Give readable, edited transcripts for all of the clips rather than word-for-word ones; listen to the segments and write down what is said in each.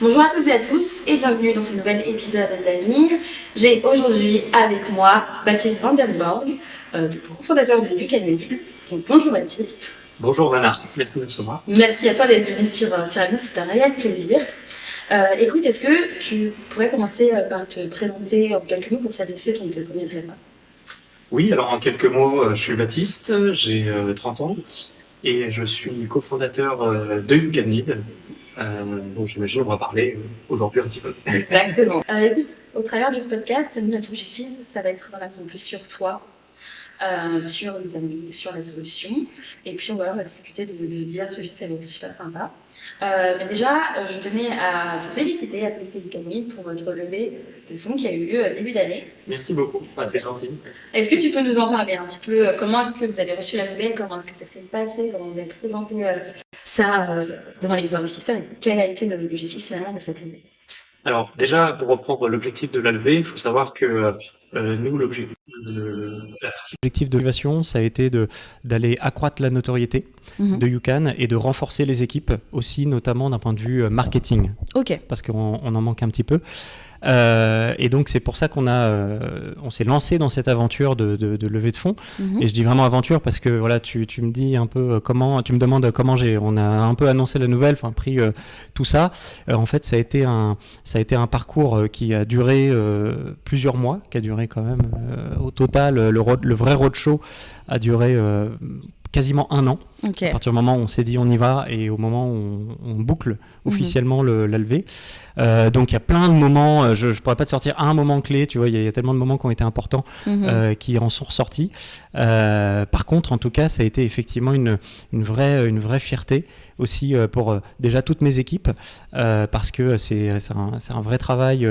Bonjour à toutes et à tous et bienvenue dans ce nouvel épisode d'Avenir. J'ai aujourd'hui avec moi Baptiste Van Den Borg, cofondateur de YouCanMeet. Donc bonjour Baptiste. Bonjour Vanna, merci de me recevoir. Merci à toi d'être venu sur Avenir, c'est un réel plaisir. Écoute, est-ce que tu pourrais commencer par te présenter en quelques mots pour celles et ceux qui ne te connaîtraient pas? Oui, alors en quelques mots, je suis Baptiste, j'ai 30 ans et je suis cofondateur de YouCanMeet, dont j'imagine on va parler aujourd'hui un petit peu. Exactement. Écoute, au travers de ce podcast, notre objectif, ça va être d'en apprendre plus sur toi, sur YouCanMeet, sur la solution. Et puis on va discuter de divers sujets, ça va être super sympa. Mais déjà, je tenais à te féliciter YouCanMeet pour votre levée de fonds qui a eu lieu début d'année. Merci beaucoup, c'est gentil. Est-ce que tu peux nous en parler un petit peu? Comment est-ce que vous avez reçu la nouvelle? Comment est-ce que ça s'est passé? Comment vous avez présenté ça devant les investisseurs? Et quel a été l'objectif finalement de cette levée? Alors déjà, pour reprendre l'objectif de la levée, il faut savoir que nous, l'objectif de l'innovation, ça a été d'aller accroître la notoriété de YouCan et de renforcer les équipes aussi, notamment d'un point de vue marketing. Ok. Parce qu'on en manque un petit peu. Et donc c'est pour ça qu'on s'est lancé dans cette aventure de levée de fonds. Et je dis vraiment aventure parce que voilà, tu me dis un peu tu me demandes comment on a un peu annoncé la nouvelle, pris tout ça. En fait, ça a été un parcours qui a duré plusieurs mois, qui a duré quand même au total. Le vrai roadshow a duré quasiment un an. Okay. À partir du moment où on s'est dit on y va et au moment où on boucle officiellement la levée. Donc il y a plein de moments, je ne pourrais pas te sortir un moment clé, tu vois, il y a tellement de moments qui ont été importants qui en sont ressortis. Par contre, en tout cas, ça a été effectivement une vraie fierté aussi pour déjà toutes mes équipes parce que c'est un vrai travail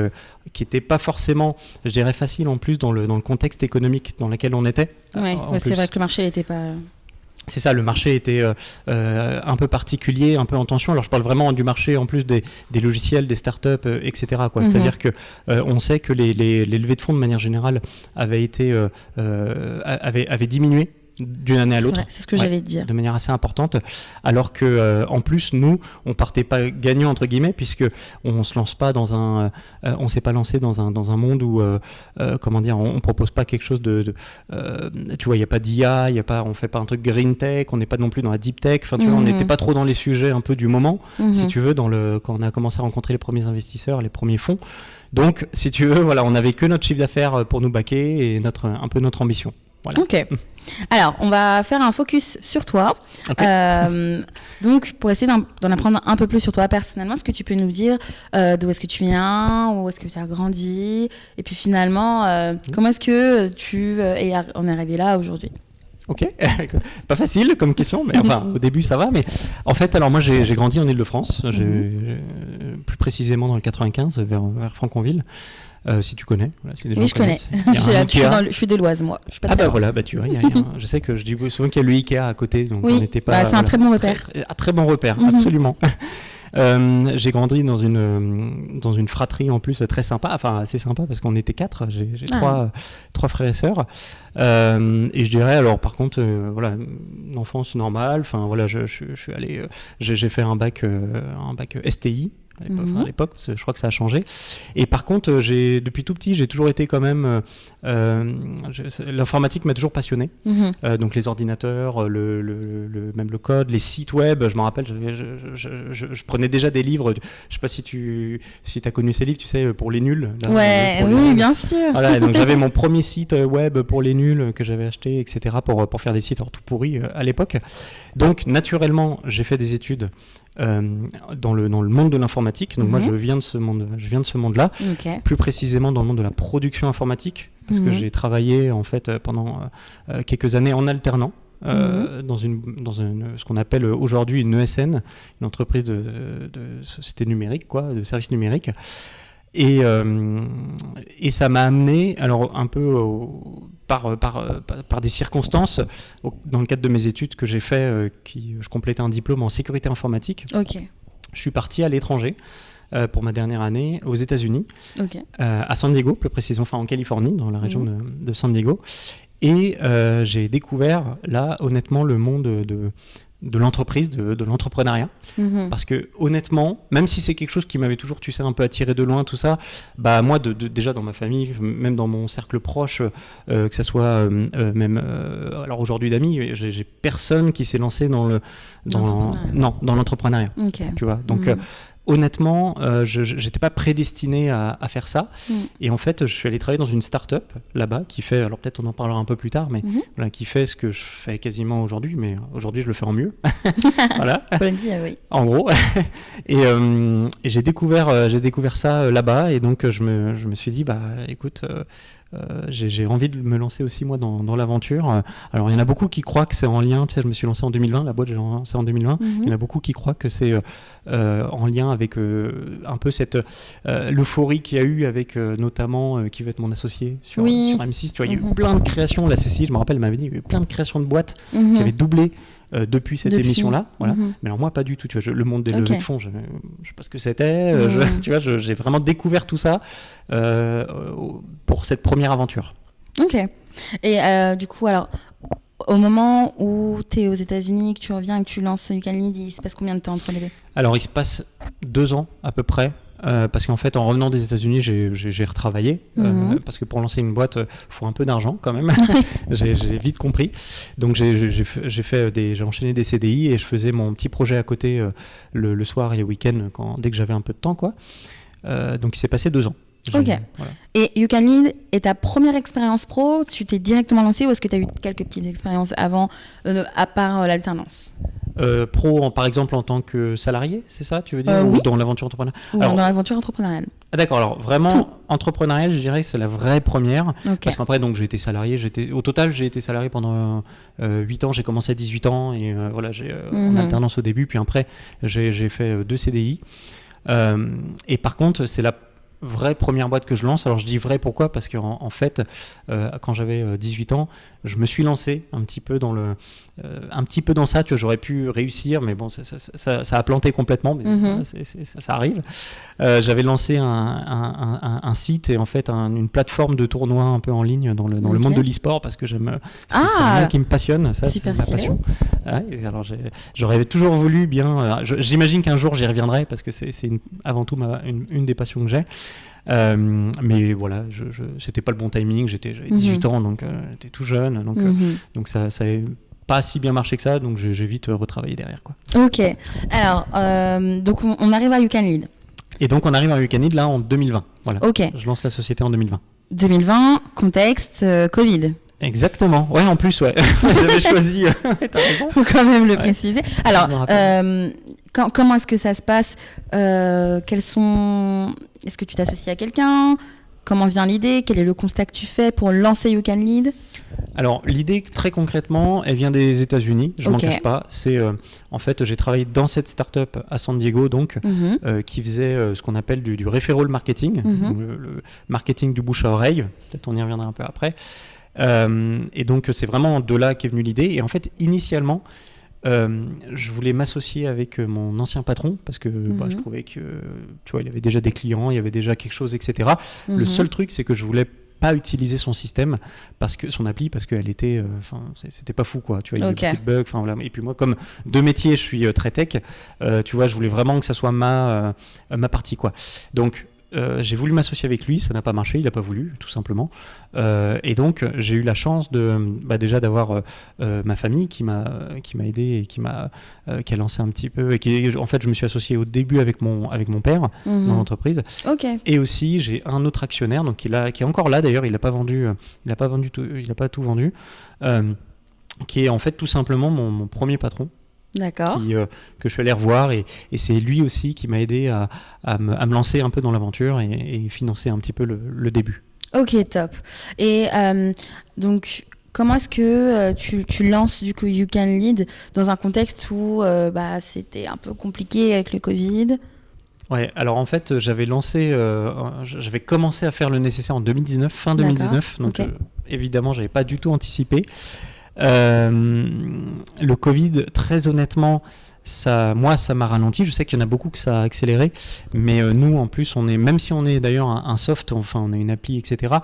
qui n'était pas forcément, je dirais, facile en plus dans le contexte économique dans lequel on était. Oui, c'est vrai que le marché n'était pas... C'est ça, le marché était un peu particulier, un peu en tension. Alors je parle vraiment du marché en plus des logiciels, des startups, etc. C'est-à-dire que on sait que les levées de fonds de manière générale avaient diminué d'une année à l'autre. C'est ce que j'allais dire. De manière assez importante, alors que en plus nous, on partait pas gagnant entre guillemets puisque on se lance pas on s'est pas lancé dans un monde où on propose pas quelque chose tu vois, il y a pas d'IA, on fait pas un truc green tech, on n'est pas non plus dans la deep tech. Tu vois, on n'était pas trop dans les sujets un peu du moment, si tu veux, quand on a commencé à rencontrer les premiers investisseurs, les premiers fonds. Donc, si tu veux, voilà, on n'avait que notre chiffre d'affaires pour nous backer et un peu notre ambition. Voilà. Ok. Alors, on va faire un focus sur toi. Okay. Donc, pour essayer d'en apprendre un peu plus sur toi personnellement, est-ce que tu peux nous dire d'où est-ce que tu viens, où est-ce que tu as grandi, et puis finalement, comment est-ce que on est arrivé là aujourd'hui? Ok, pas facile comme question, mais enfin au début ça va. Mais en fait, alors moi j'ai grandi en Île-de-France, plus précisément dans le 95, vers Franconville. Si tu connais, voilà, si les gens oui, je connais. Je suis de l'Oise, moi. Je suis pas voilà, tu vois, je sais que je dis souvent qu'il y a le Ikea à côté, donc oui, on n'était pas. C'est un très bon repère. Très bon repère, absolument. J'ai grandi dans une fratrie en plus très sympa, enfin assez sympa parce qu'on était 4, j'ai trois frères et sœurs. Et je dirais alors par contre voilà, une enfance normale, enfin voilà, je suis allé, j'ai fait un bac STI. À l'époque, je crois que ça a changé. Et par contre, depuis tout petit, j'ai toujours été quand même... l'informatique m'a toujours passionné. Donc les ordinateurs, même le code, les sites web, je me rappelle, je prenais déjà des livres. Je ne sais pas si tu as connu ces livres, tu sais, pour les nuls. Là, oui, bien sûr. Voilà, donc j'avais mon premier site web pour les nuls que j'avais acheté, etc., pour faire des sites tout pourris à l'époque. Donc naturellement, j'ai fait des études dans le monde de l'informatique. Donc moi je viens de ce monde-là, plus précisément dans le monde de la production informatique, parce que j'ai travaillé en fait pendant quelques années en alternant dans ce qu'on appelle aujourd'hui une ESN, une entreprise de société numérique, de services numériques. Et ça m'a amené, alors un peu par des circonstances, dans le cadre de mes études que j'ai fait, je complétais un diplôme en sécurité informatique. Ok. Je suis parti à l'étranger pour ma dernière année aux États-Unis, à San Diego, plus précisément, en Californie, dans la région de San Diego. Et j'ai découvert là, honnêtement, le monde de l'entreprise, de l'entrepreneuriat. Parce que honnêtement, même si c'est quelque chose qui m'avait toujours, tu sais, un peu attiré de loin, tout ça, bah moi, déjà dans ma famille, même dans mon cercle proche, que ça soit alors aujourd'hui d'amis, j'ai personne qui s'est lancé dans l'entrepreneuriat. Okay. Tu vois, donc honnêtement, je n'étais pas prédestiné à faire ça. Et en fait, je suis allé travailler dans une start-up là-bas qui fait, alors peut-être on en parlera un peu plus tard, mais voilà, qui fait ce que je fais quasiment aujourd'hui, mais aujourd'hui je le fais en mieux. Voilà. Faut le dire, oui. En gros. Et j'ai découvert ça là-bas, et donc je me suis dit, bah écoute, j'ai envie de me lancer aussi moi dans l'aventure. Alors il y en a beaucoup qui croient que c'est en lien, tu sais, je me suis lancé en 2020, la boîte j'ai lancé en 2020. Il y en a beaucoup qui croient que c'est en lien avec un peu cette l'euphorie qu'il y a eu avec notamment qui va être mon associé sur M6. Tu vois, il y a eu plein de créations. La Cécile, je me rappelle, elle m'avait dit, il y a eu plein de créations de boîtes qui avaient doublé depuis cette émission-là. Voilà. Mais alors moi, pas du tout. Tu vois, le monde des levées de fonds, je ne sais pas ce que c'était. Tu vois, j'ai vraiment découvert tout ça pour cette première aventure. Ok. Et du coup, alors, au moment où tu es aux États-Unis, que tu reviens et que tu lances You Can Lead, il se passe combien de temps entre les deux ? Alors, il se passe 2 ans à peu près. Parce qu'en fait, en revenant des États-Unis, j'ai retravaillé. Parce que pour lancer une boîte, il faut un peu d'argent quand même. j'ai vite compris. Donc, j'ai enchaîné des CDI et je faisais mon petit projet à côté le soir et le week-end dès que j'avais un peu de temps, quoi. Donc, il s'est passé 2 ans. Ok. Voilà. Et You Can Lead est ta première expérience pro ? Tu t'es directement lancé ou est-ce que tu as eu quelques petites expériences avant, à part l'alternance ? Pro, par exemple, en tant que salarié, c'est ça, tu veux dire, oui. Ou dans l'aventure entrepreneuriale ? Dans l'aventure entrepreneuriale. Ah, d'accord, alors vraiment, entrepreneuriale, je dirais que c'est la vraie première. Okay. Parce qu'après, donc, j'ai été salarié. Au total, j'ai été salarié pendant 8 ans. J'ai commencé à 18 ans et voilà, j'ai en alternance au début. Puis après, j'ai fait 2 CDI. Et par contre, c'est la vraie première boîte que je lance. Alors je dis vrai pourquoi ? Parce qu'en fait, quand j'avais 18 ans, je me suis lancé un petit peu dans ça. Tu vois, j'aurais pu réussir, mais bon, ça a planté complètement. Mais voilà, ça arrive. J'avais lancé un site et en fait une plateforme de tournoi un peu en ligne dans le monde de l'e-sport parce que c'est un monde qui me passionne. Ça, c'est ma passion. Ouais, alors j'aurais toujours voulu bien. J'imagine qu'un jour j'y reviendrai parce que c'est avant tout une des passions que j'ai. Mais voilà, c'était pas le bon timing, j'avais 18 ans, donc j'étais tout jeune, donc ça n'avait pas si bien marché que ça, donc j'ai vite retravaillé derrière, quoi. Ok, alors donc on arrive à You Can Lead. Et donc on arrive à You Can Lead là en 2020, voilà. Ok. Je lance la société en 2020. 2020, contexte Covid. Exactement, ouais, en plus, ouais. J'avais choisi, t'as raison. Faut quand même le préciser. Alors, comment est-ce que ça se passe ? Est-ce que tu t'associes à quelqu'un ? Comment vient l'idée ? Quel est le constat que tu fais pour lancer You Can Lead ? Alors, l'idée, très concrètement, elle vient des États-Unis, je m'en cache pas. C'est, en fait, j'ai travaillé dans cette start-up à San Diego, donc, qui faisait ce qu'on appelle du referral marketing, le marketing du bouche à oreille. Peut-être on y reviendra un peu après. Et donc c'est vraiment de là qu'est venue l'idée. Et en fait, initialement, je voulais m'associer avec mon ancien patron parce que je trouvais que, tu vois, il avait déjà des clients, il y avait déjà quelque chose, etc. Le seul truc, c'est que je voulais pas utiliser son système, son appli, parce qu'elle était, c'était pas fou, quoi. Tu vois, il y avait beaucoup de bugs. Voilà. Et puis moi, comme de métier, je suis très tech. Tu vois, je voulais vraiment que ça soit ma partie, quoi. Donc j'ai voulu m'associer avec lui, ça n'a pas marché, il n'a pas voulu, tout simplement. Et donc, j'ai eu la chance déjà d'avoir ma famille qui m'a aidé et qui a lancé un petit peu. Et en fait, je me suis associé au début avec mon père dans l'entreprise. Okay. Et aussi, j'ai un autre actionnaire, donc qui est encore là d'ailleurs, il n'a pas tout vendu, qui est en fait tout simplement mon premier patron. D'accord. Que je suis allé revoir et c'est lui aussi qui m'a aidé à me lancer un peu dans l'aventure et financer un petit peu le début. Ok, top. Et donc, comment est-ce que tu lances du coup You Can Lead dans un contexte où c'était un peu compliqué avec le Covid ? Ouais, alors en fait, j'avais commencé à faire le nécessaire en 2019, fin 2019, donc évidemment, j'avais pas du tout anticipé. Le Covid, très honnêtement, moi, ça m'a ralenti. Je sais qu'il y en a beaucoup que ça a accéléré, mais nous, en plus, même si on est d'ailleurs un soft, enfin, on a une appli, etc.,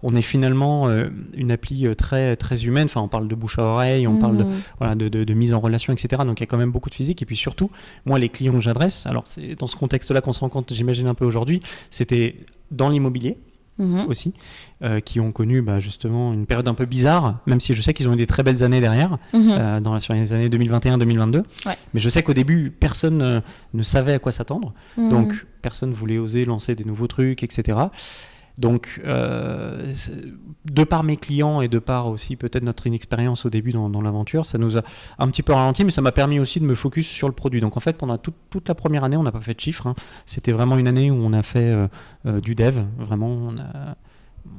on est finalement une appli très, très humaine. Enfin, on parle de bouche à oreille, on parle de mise en relation, etc. Donc, il y a quand même beaucoup de physique. Et puis surtout, moi, les clients que j'adresse, alors c'est dans ce contexte-là qu'on se rend compte, j'imagine un peu aujourd'hui, c'était dans l'immobilier. Aussi, qui ont connu justement une période un peu bizarre, même si je sais qu'ils ont eu des très belles années derrière, sur les années 2021-2022. Ouais. Mais je sais qu'au début, personne ne savait à quoi s'attendre. Donc, personne voulait oser lancer des nouveaux trucs, etc. Donc, de par mes clients et de par aussi peut-être notre inexpérience au début dans l'aventure, ça nous a un petit peu ralenti, mais ça m'a permis aussi de me focus sur le produit. Donc en fait, pendant toute la première année, on n'a pas fait de chiffres. C'était vraiment une année où on a fait du dev. Vraiment,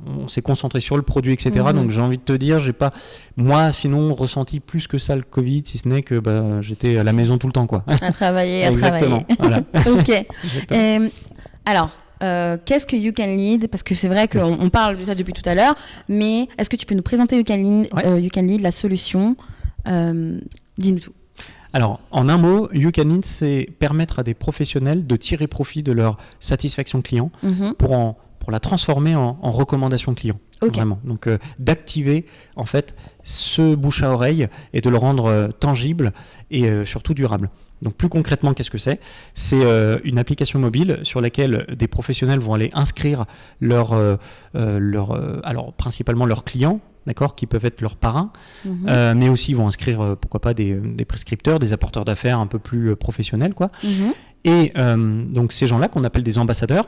on s'est concentré sur le produit, etc. Donc j'ai envie de te dire, j'ai pas, moi, sinon, ressenti plus que ça le Covid, si ce n'est que j'étais à la maison tout le temps, quoi. À travailler, Exactement, Voilà. Ok. Alors, qu'est-ce que You Can Lead? Parce que c'est vrai qu'on parle de ça depuis tout à l'heure, mais est-ce que tu peux nous présenter You Can Lead, la solution? Dis-nous tout. Alors, en un mot, You Can Lead, c'est permettre à des professionnels de tirer profit de leur satisfaction client pour la transformer en recommandation client. Okay. Vraiment. Donc, d'activer en fait ce bouche à oreille et de le rendre tangible et surtout durable. Donc plus concrètement, qu'est-ce que c'est ? C'est une application mobile sur laquelle des professionnels vont aller inscrire alors principalement leurs clients, d'accord, qui peuvent être leurs parrains, mais aussi ils vont inscrire pourquoi pas des prescripteurs, des apporteurs d'affaires un peu plus professionnels, quoi. Et donc ces gens-là, qu'on appelle des ambassadeurs,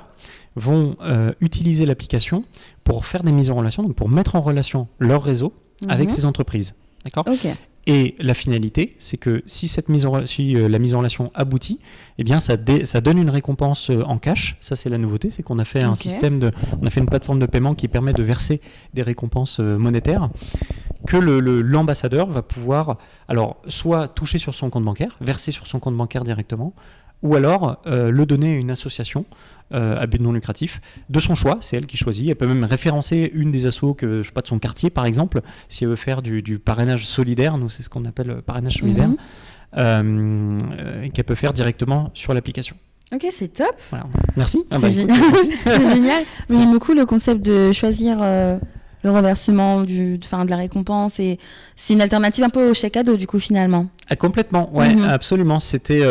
vont utiliser l'application pour faire des mises en relation, donc pour mettre en relation leur réseau avec ces entreprises, d'accord ? Okay. Et la finalité, c'est que si la mise en relation aboutit, eh bien ça donne une récompense en cash. Ça, c'est la nouveauté, c'est qu'on a fait un système on a fait une plateforme de paiement qui permet de verser des récompenses monétaires que l'ambassadeur va pouvoir, alors, soit toucher sur son compte bancaire, verser sur son compte bancaire directement, ou alors le donner à une association à but non lucratif de son choix, c'est elle qui choisit. Elle peut même référencer une des assos de son quartier, par exemple, si elle veut faire du parrainage solidaire. Nous, c'est ce qu'on appelle parrainage solidaire, qu'elle peut faire directement sur l'application. Ok, c'est top. Voilà. Merci. C'est génial. C'est génial. J'aime beaucoup le concept de choisir le reversement de la récompense, et c'est une alternative un peu au chèque cadeau, du coup, finalement. Ah, complètement, ouais, absolument. C'était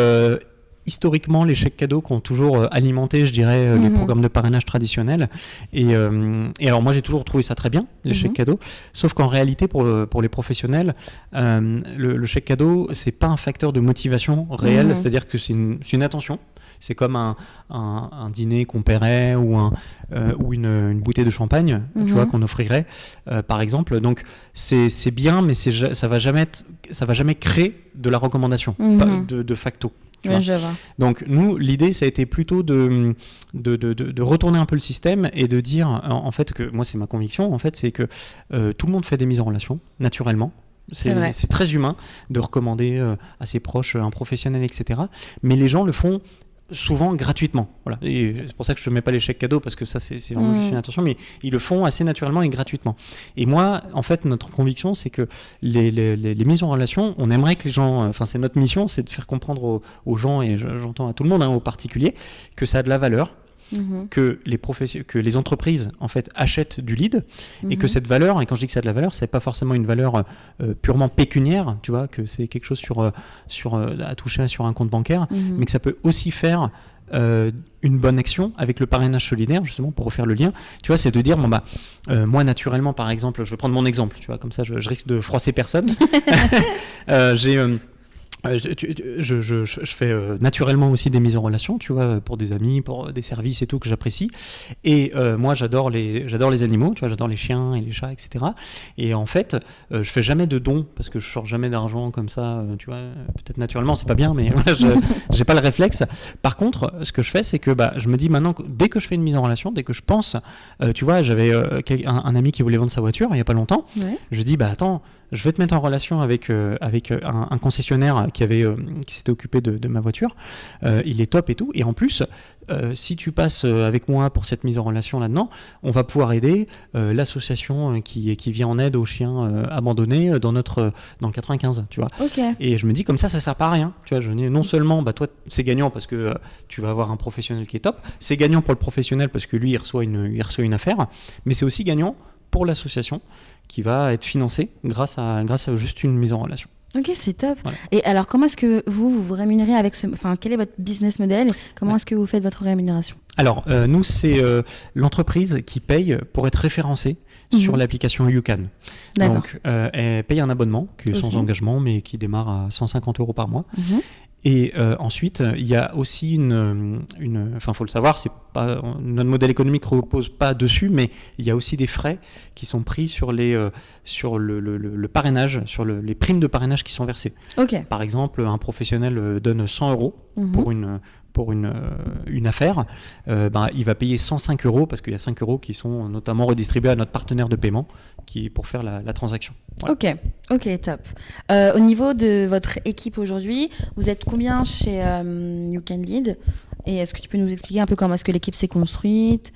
historiquement les chèques cadeaux qui ont toujours alimenté, je dirais, les programmes de parrainage traditionnels. Et alors moi, j'ai toujours trouvé ça très bien, les chèques cadeaux. Sauf qu'en réalité, pour les professionnels, le chèque cadeau, c'est pas un facteur de motivation réel. C'est-à-dire que c'est une attention. C'est comme un dîner qu'on paierait ou une bouteille de champagne, tu vois, qu'on offrirait, par exemple. Donc c'est bien, mais ça va jamais créer de la recommandation de facto. Je vois. Donc nous, l'idée, ça a été plutôt de retourner un peu le système et de dire, en fait, que moi, c'est ma conviction, en fait, c'est que tout le monde fait des mises en relation, naturellement. C'est très humain de recommander à ses proches un professionnel, etc. Mais les gens le font souvent gratuitement. Voilà. Et c'est pour ça que je ne mets pas les chèques cadeaux, parce que ça, c'est vraiment juste une attention, mais ils le font assez naturellement et gratuitement. Et moi, en fait, notre conviction, c'est que les mises en relation, on aimerait que les gens, c'est notre mission, c'est de faire comprendre aux gens, et j'entends à tout le monde, aux particuliers, que ça a de la valeur, que les entreprises en fait achètent du lead, et que cette valeur, et quand je dis que ça a de la valeur, c'est pas forcément une valeur purement pécuniaire, tu vois, que c'est quelque chose à toucher sur un compte bancaire, mais que ça peut aussi faire une bonne action avec le parrainage solidaire, justement, pour refaire le lien. Tu vois, c'est de dire, moi, naturellement, par exemple, je vais prendre mon exemple, tu vois, comme ça, je risque de froisser personne. Je fais naturellement aussi des mises en relation, tu vois, pour des amis, pour des services et tout que j'apprécie. Et moi, j'adore les animaux, tu vois, j'adore les chiens et les chats, etc. Et en fait, je fais jamais de dons, parce que je sors jamais d'argent comme ça, tu vois. Peut-être naturellement, c'est pas bien, mais voilà, j'ai pas le réflexe. Par contre, ce que je fais, c'est que je me dis maintenant, dès que je fais une mise en relation, dès que je pense, tu vois, j'avais un ami qui voulait vendre sa voiture il y a pas longtemps. Ouais. Je dis, attends. je vais te mettre en relation avec un concessionnaire qui s'était occupé de ma voiture. Il est top et tout. Et en plus, si tu passes avec moi pour cette mise en relation là-dedans, on va pouvoir aider l'association qui vient en aide aux chiens abandonnés dans le 95, tu vois. Okay. Et je me dis, comme ça sert pas à rien. Tu vois, je dis, non seulement, toi, c'est gagnant parce que tu vas avoir un professionnel qui est top, c'est gagnant pour le professionnel parce que lui, il reçoit une affaire, mais c'est aussi gagnant pour l'association qui va être financée grâce à juste une mise en relation. Ok, c'est top. Voilà. Et alors, comment est-ce que vous rémunérez avec quel est votre business model? Comment est-ce que vous faites votre rémunération? Alors, nous, c'est l'entreprise qui paye pour être référencée sur l'application YouCan. Donc, elle paye un abonnement qui est sans engagement, mais qui démarre à 150 € par mois. Et ensuite, il y a aussi faut le savoir, notre modèle économique ne repose pas dessus, mais il y a aussi des frais qui sont pris sur le parrainage, sur les primes de parrainage qui sont versées. Okay. Par exemple, un professionnel donne 100 € pour une affaire, il va payer 105 € parce qu'il y a 5 € qui sont notamment redistribués à notre partenaire de paiement pour faire la transaction. Voilà. Ok, top. Au niveau de votre équipe aujourd'hui, vous êtes combien chez You Can Lead? Et est-ce que tu peux nous expliquer un peu comment est-ce que l'équipe s'est construite?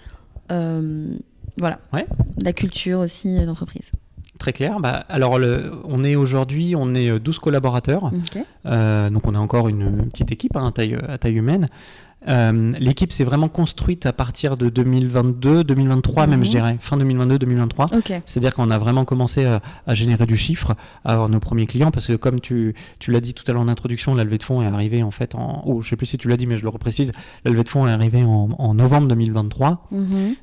Voilà. Ouais. La culture aussi d'entreprise. Très clair. Alors, on est aujourd'hui 12 collaborateurs. Okay. Donc, on a encore une petite équipe à taille humaine. L'équipe s'est vraiment construite à partir de 2022, 2023 même, je dirais, fin 2022-2023. Okay. C'est-à-dire qu'on a vraiment commencé à générer du chiffre, à avoir nos premiers clients, parce que comme tu l'as dit tout à l'heure en introduction, la levée de fonds est arrivée en fait je ne sais plus si tu l'as dit, mais je le reprécise, la levée de fonds est arrivée en novembre 2023.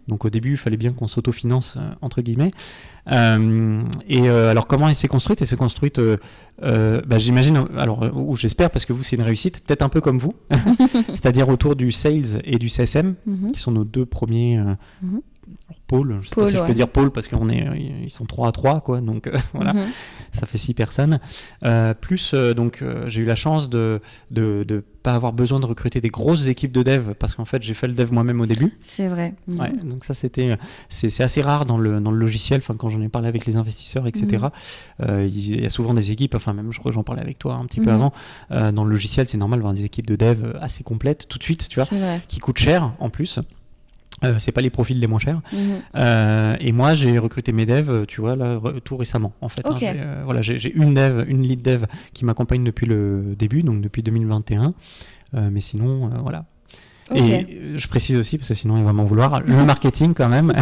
Donc au début, il fallait bien qu'on s'autofinance, entre guillemets. Alors comment elle s'est construite? Elle s'est construite, j'imagine, ou j'espère, parce que vous c'est une réussite, peut-être un peu comme vous, c'est-à-dire autour du sales et du CSM, qui sont nos deux premiers pôles. Je sais pas si je peux dire pôle parce qu'ils sont 3 à 3, quoi, donc voilà, ça fait 6 personnes. J'ai eu la chance de pas avoir besoin de recruter des grosses équipes de dev parce qu'en fait j'ai fait le dev moi-même au début. C'est vrai. Ouais, donc ça c'est assez rare dans le logiciel. Enfin, quand j'en ai parlé avec les investisseurs, etc. Il y a souvent des équipes. Enfin, même je crois que j'en parlais avec toi un petit peu avant. Dans le logiciel, c'est normal d'avoir des équipes de dev assez complètes tout de suite, tu vois, qui coûtent cher en plus. C'est pas les profils les moins chers. Et moi, j'ai recruté mes devs, tu vois, là, tout récemment, en fait. Okay. J'ai une lead dev qui m'accompagne depuis le début, donc depuis 2021. Mais sinon, voilà. Okay. Et je précise aussi, parce que sinon il va m'en vouloir, le marketing quand même.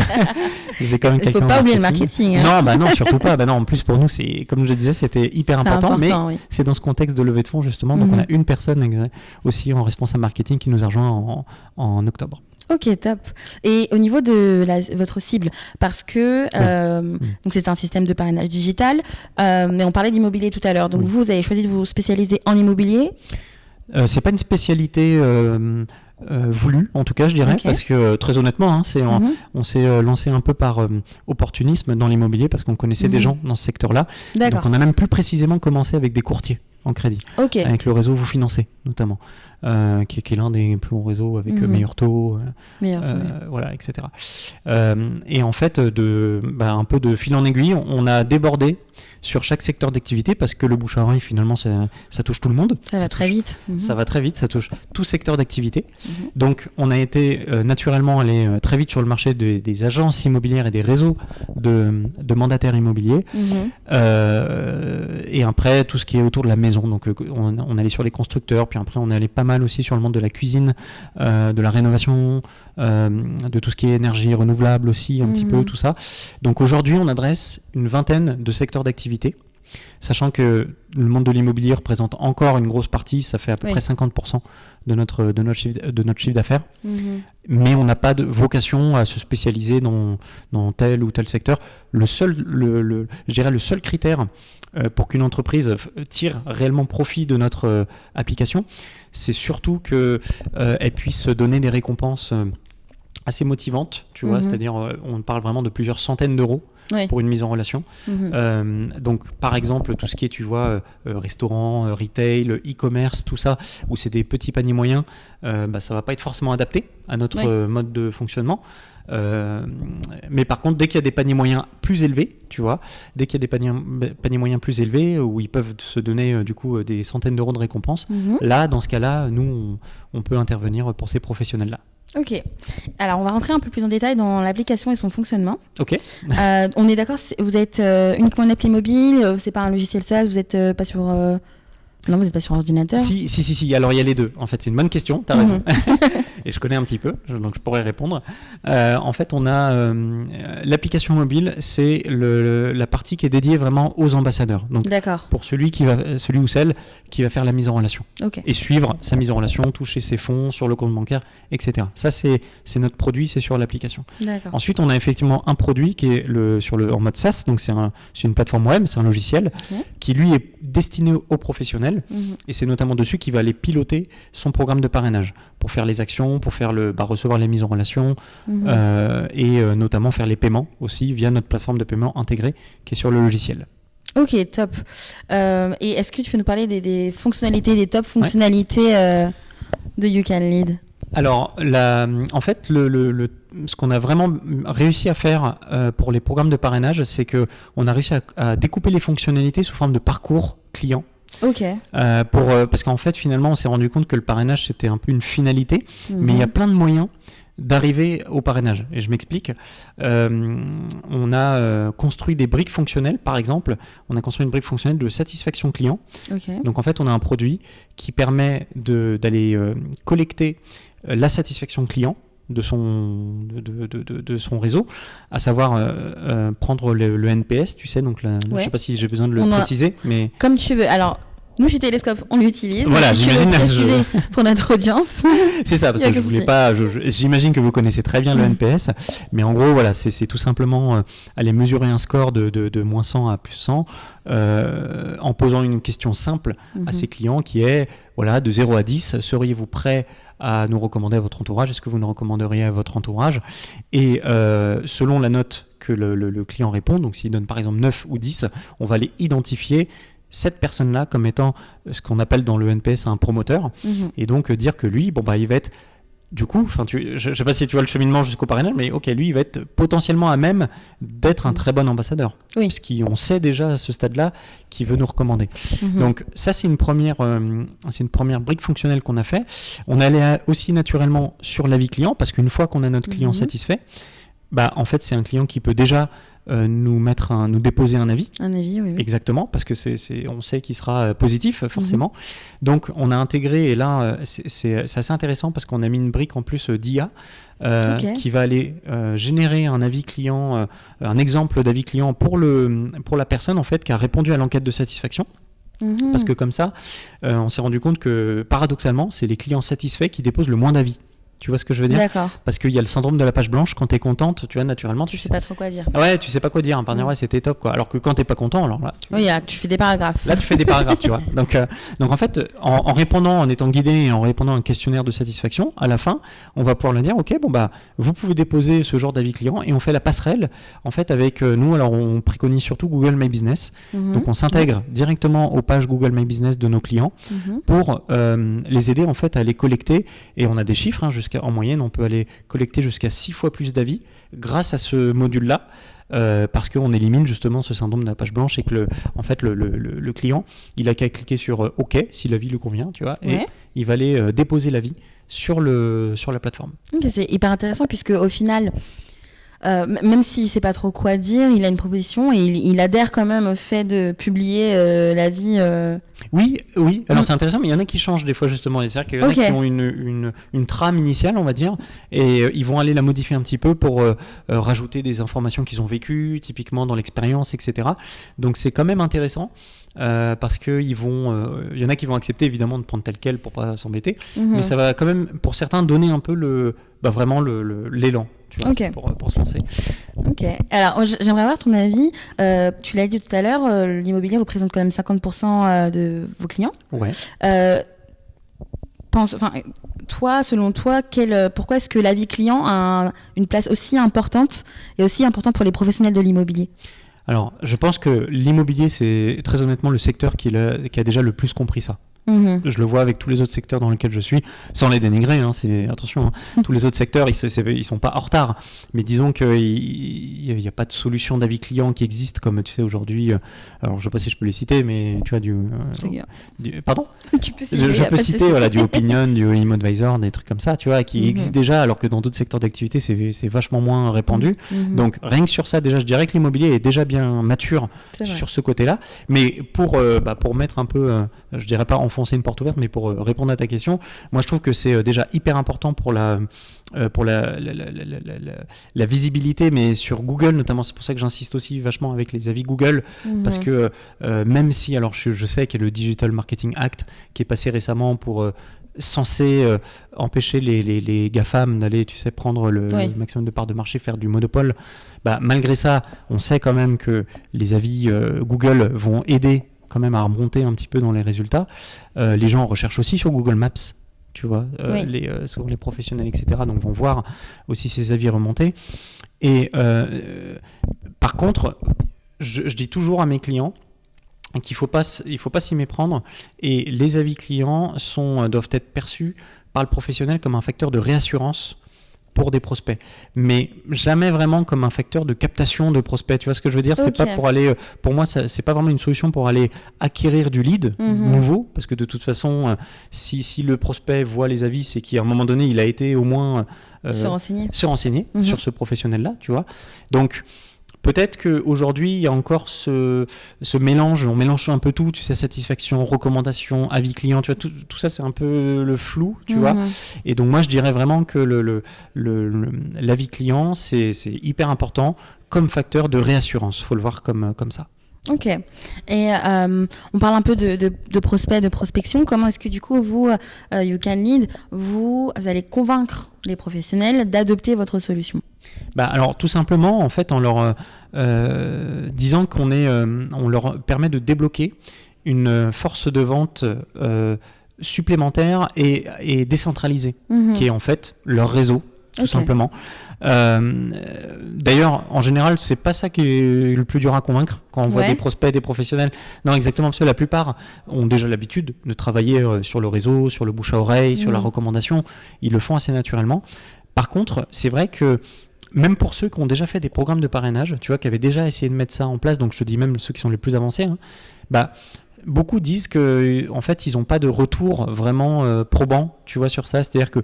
J'ai quand même il ne faut pas oublier le marketing. Hein. Non, surtout pas. En plus, pour nous, comme je disais, c'était hyper important, mais c'est dans ce contexte de levée de fonds, justement. Donc, on a une personne aussi en responsable marketing qui nous a rejoint en octobre. Ok, top. Et au niveau de votre cible, parce que donc c'est un système de parrainage digital, mais on parlait d'immobilier tout à l'heure. Donc vous avez choisi de vous spécialiser en immobilier. C'est pas une spécialité voulue, en tout cas, je dirais, parce que très honnêtement, on s'est lancé un peu par opportunisme dans l'immobilier parce qu'on connaissait des gens dans ce secteur-là. Donc on a même plus précisément commencé avec des courtiers en crédit, avec le réseau Vous Financez notamment, qui est l'un des plus gros réseaux avec meilleurs taux, voilà, etc. Et en fait, un peu de fil en aiguille, on a débordé sur chaque secteur d'activité parce que le bouche à oreille, finalement, ça touche tout le monde. Ça va très vite. Ça va très vite, ça touche tout secteur d'activité. Donc, on a été naturellement allé très vite sur le marché des agences immobilières et des réseaux de mandataires immobiliers. Et après, tout ce qui est autour de la maison. Donc, on allait sur les constructeurs, puis après, on est allé pas mal aussi sur le monde de la cuisine, de la rénovation, de tout ce qui est énergie renouvelable aussi, un petit peu, tout ça. Donc, aujourd'hui, on adresse une vingtaine de secteurs d'activité, sachant que le monde de l'immobilier représente encore une grosse partie, ça fait à peu près 50% de notre chiffre d'affaires. Mais on n'a pas de vocation à se spécialiser dans tel ou tel secteur. Je dirais le seul critère pour qu'une entreprise tire réellement profit de notre application, c'est surtout qu'elle puisse donner des récompenses assez motivante, tu vois, c'est-à-dire on parle vraiment de plusieurs centaines d'euros pour une mise en relation. Donc, par exemple, tout ce qui est, tu vois, restaurant, retail, e-commerce, tout ça, où c'est des petits paniers moyens, ça va pas être forcément adapté à notre mode de fonctionnement. Mais par contre, dès qu'il y a des paniers moyens plus élevés, tu vois, dès qu'il y a des paniers moyens plus élevés où ils peuvent se donner du coup des centaines d'euros de récompense, là, dans ce cas-là, nous, on peut intervenir pour ces professionnels-là. Ok. Alors, on va rentrer un peu plus en détail dans l'application et son fonctionnement. Ok. On est d'accord, vous êtes uniquement une appli mobile, c'est pas un logiciel SaaS, vous n'êtes pas sur... Non, vous n'êtes pas sur ordinateur. Si. Alors, il y a les deux. En fait, c'est une bonne question. Tu as raison. Et je connais un petit peu, donc je pourrais répondre. En fait, on a l'application mobile, c'est la partie qui est dédiée vraiment aux ambassadeurs. Donc, pour celui ou celle qui va faire la mise en relation. Et suivre sa mise en relation, toucher ses fonds sur le compte bancaire, etc. Ça, c'est notre produit, c'est sur l'application. Ensuite, on a effectivement un produit qui est en mode SaaS. Donc, c'est une plateforme web, c'est un logiciel qui, lui, est destiné aux professionnels. Et c'est notamment dessus qu'il va aller piloter son programme de parrainage pour faire les actions, pour faire recevoir les mises en relation et notamment faire les paiements aussi via notre plateforme de paiement intégrée qui est sur le logiciel. Ok, top. Et est-ce que tu peux nous parler des fonctionnalités, des top fonctionnalités de You Can Lead ? Alors, en fait, ce qu'on a vraiment réussi à faire pour les programmes de parrainage, c'est qu'on a réussi à découper les fonctionnalités sous forme de parcours client. Parce qu'en fait, finalement, on s'est rendu compte que le parrainage, c'était un peu une finalité, mais il y a plein de moyens d'arriver au parrainage. Et je m'explique. On a construit des briques fonctionnelles, par exemple. On a construit une brique fonctionnelle de satisfaction client. Donc, en fait, on a un produit qui permet d'aller collecter la satisfaction client de son réseau, à savoir prendre le NPS, tu sais, donc je sais pas si j'ai besoin de le préciser, mais... Comme tu veux. Alors, nous, chez Télescope, on l'utilise. Voilà, j'imagine. Pour notre audience. C'est ça, parce que je voulais pas... J'imagine que vous connaissez très bien le NPS, mais en gros, voilà, c'est tout simplement aller mesurer un score de moins 100 à plus 100 en posant une question simple à ses clients qui est, voilà, de 0 à 10, seriez-vous prêt à nous recommander à votre entourage? Est-ce que vous nous recommanderiez à votre entourage? Et selon la note que le client répond, donc s'il donne par exemple 9 ou 10, on va aller identifier cette personne-là comme étant ce qu'on appelle dans le NPS un promoteur, et donc dire que lui, il va être, du coup, je ne sais pas si tu vois le cheminement jusqu'au parrainage, mais ok, lui, il va être potentiellement à même d'être un très bon ambassadeur, puisqu'on sait déjà à ce stade-là qu'il veut nous recommander. Donc ça, c'est une première brique fonctionnelle qu'on a fait. On allait aussi naturellement sur l'avis client, parce qu'une fois qu'on a notre client satisfait, en fait, c'est un client qui peut déjà nous déposer un avis. Un avis, oui. Exactement, parce que on sait qu'il sera positif, forcément. Donc, on a intégré, et là, c'est assez intéressant parce qu'on a mis une brique en plus d'IA qui va aller générer un avis client, un exemple d'avis client pour la personne, en fait, qui a répondu à l'enquête de satisfaction. Parce que comme ça, on s'est rendu compte que, paradoxalement, c'est les clients satisfaits qui déposent le moins d'avis. Tu vois ce que je veux dire ? Parce qu'il y a le syndrome de la page blanche. Quand tu es contente, tu vois, naturellement, tu sais pas trop quoi dire. Ouais, tu sais pas quoi dire. Un partenaire, c'était top, quoi. Alors que quand t'es pas content, alors là. Tu fais des paragraphes. Là, tu fais des paragraphes, tu vois. Donc en fait, en répondant, en étant guidé et en répondant à un questionnaire de satisfaction, à la fin, on va pouvoir leur dire, ok, vous pouvez déposer ce genre d'avis client, et on fait la passerelle, en fait, avec nous. Alors, on préconise surtout Google My Business. Donc, on s'intègre directement aux pages Google My Business de nos clients pour les aider, en fait, à les collecter. Et on a des chiffres, en moyenne, on peut aller collecter jusqu'à 6 fois plus d'avis grâce à ce module-là, parce qu'on élimine justement ce syndrome de la page blanche et que le client, il a qu'à cliquer sur OK si l'avis lui convient, tu vois, et il va aller déposer l'avis sur la plateforme. Okay, c'est hyper intéressant puisque au final, même s'il ne sait pas trop quoi dire, il a une proposition et il adhère quand même au fait de publier l'avis. Oui. Alors c'est intéressant, mais il y en a qui changent des fois justement. C'est-à-dire qu'il y en a qui ont une trame initiale, on va dire, et ils vont aller la modifier un petit peu pour rajouter des informations qu'ils ont vécues, typiquement dans l'expérience, etc. Donc c'est quand même intéressant. Parce que il y en a qui vont accepter évidemment de prendre tel quel pour pas s'embêter, mais ça va quand même pour certains donner un peu vraiment l'élan, tu vois, pour se lancer. Ok. Alors j'aimerais avoir ton avis. Tu l'as dit tout à l'heure, l'immobilier représente quand même 50% de vos clients. Ouais. toi, selon toi, pourquoi est-ce que l'avis client a une place aussi importante et aussi importante pour les professionnels de l'immobilier ? Alors, je pense que l'immobilier, c'est très honnêtement le secteur qui a déjà le plus compris ça. Je le vois avec tous les autres secteurs dans lesquels je suis, sans les dénigrer, attention, tous les autres secteurs, ils sont pas en retard, mais disons qu'il n'y a pas de solution d'avis client qui existe comme tu sais aujourd'hui, alors je sais pas si je peux les citer, mais tu vois pardon, tu peux citer, je peux citer voilà, du Opinion, du ImmoAdvisor, des trucs comme ça, tu vois, qui existent déjà, alors que dans d'autres secteurs d'activité, c'est vachement moins répandu. Donc rien que sur ça, déjà, je dirais que l'immobilier est déjà bien mature sur ce côté-là, mais pour mettre un peu, je dirais pas enfoncer une porte ouverte, mais pour répondre à ta question, moi je trouve que c'est déjà hyper important pour la visibilité, mais sur Google notamment. C'est pour ça que j'insiste aussi vachement avec les avis Google, parce que même si, alors je sais qu'il y a le Digital Marketing Act qui est passé récemment pour censé empêcher les GAFAM d'aller, tu sais, prendre le maximum de parts de marché, faire du monopole. Malgré ça, on sait quand même que les avis Google vont aider quand même à remonter un petit peu dans les résultats. Les gens recherchent aussi sur Google Maps, tu vois, sur les professionnels, etc. Donc vont voir aussi ces avis remonter. Et par contre, je dis toujours à mes clients qu'il faut pas s'y méprendre, et les avis clients doivent être perçus par le professionnel comme un facteur de réassurance pour des prospects, mais jamais vraiment comme un facteur de captation de prospects. Tu vois ce que je veux dire ? C'est pas pour aller, pour moi, c'est pas vraiment une solution pour aller acquérir du lead nouveau, parce que de toute façon, si le prospect voit les avis, c'est qu'à un moment donné, il a été au moins se renseigner sur ce professionnel-là, tu vois. Donc peut-être qu'aujourd'hui, il y a encore ce mélange, on mélange un peu tout, tu sais, satisfaction, recommandation, avis client, tu vois, tout ça, c'est un peu le flou, tu vois. Et donc, moi, je dirais vraiment que l'avis client, c'est hyper important comme facteur de réassurance. Il faut le voir comme ça. Ok. Et on parle un peu de prospects, de prospection. Comment est-ce que du coup, vous, You Can Lead, vous allez convaincre les professionnels d'adopter votre solution ? Alors tout simplement, en fait, en leur disant on leur permet de débloquer une force de vente supplémentaire et décentralisée, qui est en fait leur réseau, tout simplement. D'ailleurs, en général, c'est pas ça qui est le plus dur à convaincre quand on voit des prospects, des professionnels. Non, exactement, parce que la plupart ont déjà l'habitude de travailler sur le réseau, sur le bouche à oreille, sur la recommandation. Ils le font assez naturellement. Par contre, c'est vrai que même pour ceux qui ont déjà fait des programmes de parrainage, tu vois, qui avaient déjà essayé de mettre ça en place, donc je te dis même ceux qui sont les plus avancés, beaucoup disent que en fait ils n'ont pas de retour vraiment probant, tu vois, sur ça. C'est-à-dire que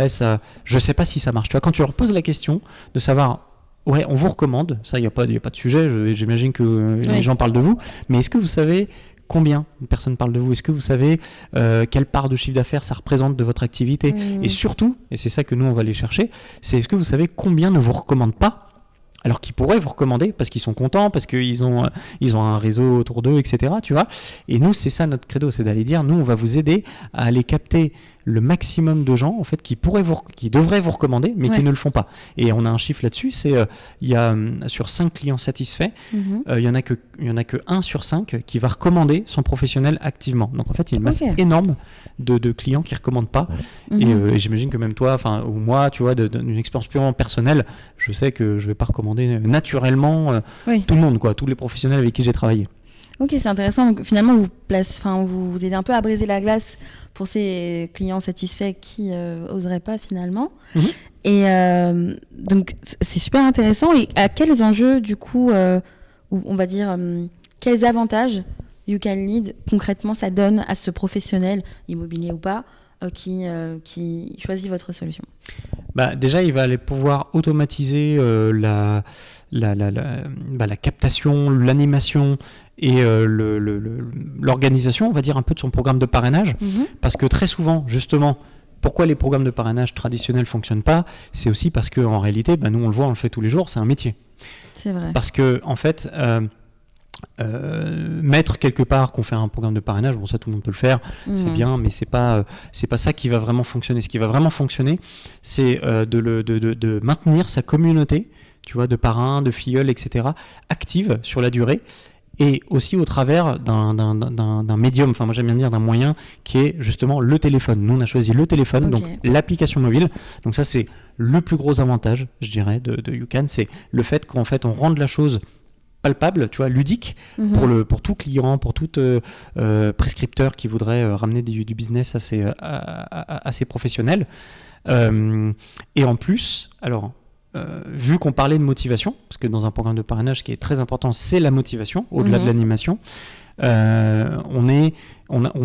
ça, je sais pas si ça marche. Tu vois, quand tu leur poses la question de savoir, on vous recommande, ça il y a pas de sujet. J'imagine que les gens parlent de vous, mais est-ce que vous savez combien de personnes parlent de vous ? Est-ce que vous savez quelle part de chiffre d'affaires ça représente de votre activité ? Et surtout, et c'est ça que nous on va aller chercher, c'est est-ce que vous savez combien ne vous recommandent pas alors qu'ils pourraient vous recommander parce qu'ils sont contents, parce qu'ils ont un réseau autour d'eux, etc. Tu vois ? Et nous, c'est ça notre credo, c'est d'aller dire, nous, on va vous aider à aller capter le maximum de gens en fait qui devraient vous recommander, mais qui ne le font pas. Et on a un chiffre là-dessus, c'est il y a sur 5 clients satisfaits, il y en a que 1 sur 5 qui va recommander son professionnel activement. Donc en fait, il y a une masse énorme de clients qui recommandent pas. Et j'imagine que même toi, ou moi, tu vois, d'une expérience purement personnelle, je sais que je vais pas recommander naturellement tout le monde, quoi, tous les professionnels avec qui j'ai travaillé. Ok, c'est intéressant. Donc, finalement, vous aidez un peu à briser la glace pour ces clients satisfaits qui n'oseraient pas finalement. Et donc, c'est super intéressant. Et à quels enjeux, du coup, ou on va dire, quels avantages You Can Lead, concrètement, ça donne à ce professionnel, immobilier ou pas, qui choisit votre solution ? Déjà, il va aller pouvoir automatiser la captation, l'animation et l'organisation, on va dire, un peu de son programme de parrainage. Parce que très souvent, justement, pourquoi les programmes de parrainage traditionnels ne fonctionnent pas ? C'est aussi parce qu'en réalité, nous on le voit, on le fait tous les jours, c'est un métier. C'est vrai. Parce que, en fait, mettre quelque part qu'on fait un programme de parrainage, bon, ça tout le monde peut le faire, c'est bien, mais c'est pas ça qui va vraiment fonctionner. Ce qui va vraiment fonctionner, c'est de maintenir sa communauté, tu vois, de parrains, de filleuls, etc., active sur la durée. et aussi au travers d'un médium, enfin moi j'aime bien dire d'un moyen qui est justement le téléphone. Nous on a choisi le téléphone, donc l'application mobile. Donc ça c'est le plus gros avantage, je dirais, de YouCan, c'est le fait qu'en fait on rende la chose palpable, tu vois, ludique pour tout client, pour tout prescripteur qui voudrait ramener du business assez professionnel. Et en plus, alors vu qu'on parlait de motivation, parce que dans un programme de parrainage, ce qui est très important, c'est la motivation, au-delà de l'animation, on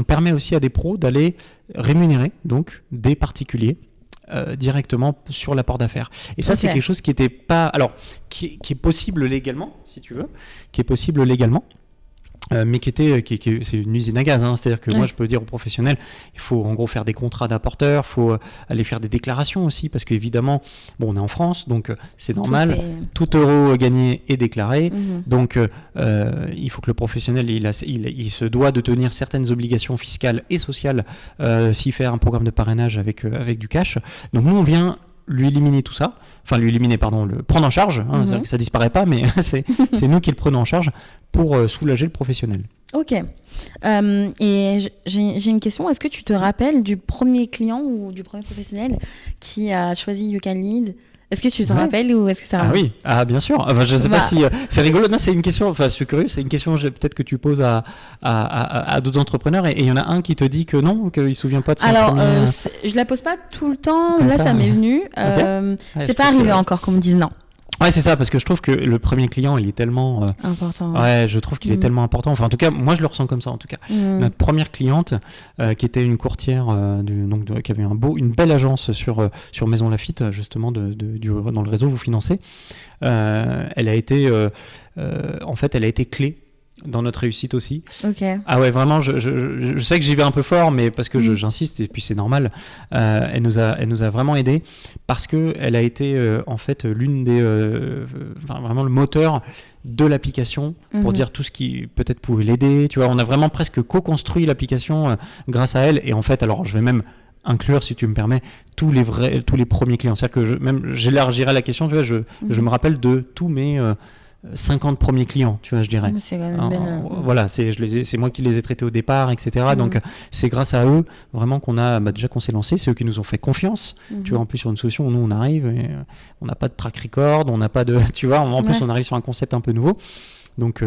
permet aussi à des pros d'aller rémunérer donc des particuliers directement sur l'apport d'affaires. Et ça, c'est quelque chose qui était pas, alors qui est possible légalement, si tu veux, qui est possible légalement. Mais c'est une usine à gaz, hein. C'est-à-dire que moi je peux dire aux professionnels, il faut en gros faire des contrats d'apporteurs, il faut aller faire des déclarations aussi, parce qu'évidemment, on est en France, donc c'est normal, tout euro gagné est déclaré, donc il faut que le professionnel il se doit de tenir certaines obligations fiscales et sociales s'il fait un programme de parrainage avec du cash. Donc nous on vient lui éliminer tout ça, le prendre en charge, hein, c'est-à-dire que ça disparaît pas, mais c'est nous qui le prenons en charge pour soulager le professionnel. Ok. Et j'ai une question, est-ce que tu te rappelles du premier client ou du premier professionnel qui a choisi YouCan Lead ? Est-ce que tu t'en rappelles ou est-ce que ça... Ah oui, bien sûr. Enfin, je sais pas si c'est rigolo. Non, c'est une question. Enfin, je suis curieux. C'est une question peut-être que tu poses à d'autres entrepreneurs et il y en a un qui te dit que non, qu'il ne se souvient pas de son premier... je la pose pas tout le temps. Là, ça m'est venu. C'est pas arrivé encore qu'on me dise non. Ouais, c'est ça, parce que je trouve que le premier client, il est tellement important. Ouais, je trouve qu'il est tellement important. Enfin, en tout cas, moi, je le ressens comme ça. En tout cas, notre première cliente, qui était une courtière, qui avait une belle agence sur Maison Lafitte, justement, dans le réseau vous financez. Elle a été, en fait, elle a été clé dans notre réussite aussi. Ah ouais, vraiment, je sais que j'y vais un peu fort, mais parce que j'insiste, et puis c'est normal. Elle nous a vraiment aidés parce que elle a été en fait l'une des, vraiment le moteur de l'application pour dire tout ce qui peut-être pouvait l'aider. Tu vois, on a vraiment presque co-construit l'application grâce à elle. Et en fait, alors je vais même inclure, si tu me permets, tous les premiers clients. C'est-à-dire que j'élargirai la question. Tu vois, je me rappelle de tous mes 50 premiers clients, tu vois, je dirais. C'est quand même voilà, c'est moi qui les ai traités au départ, etc. Donc, c'est grâce à eux, vraiment, qu'on s'est lancé. C'est eux qui nous ont fait confiance. Tu vois, en plus, sur une solution où nous, on arrive, et on n'a pas de track record, on n'a pas de... Tu vois, en plus, on arrive sur un concept un peu nouveau. Donc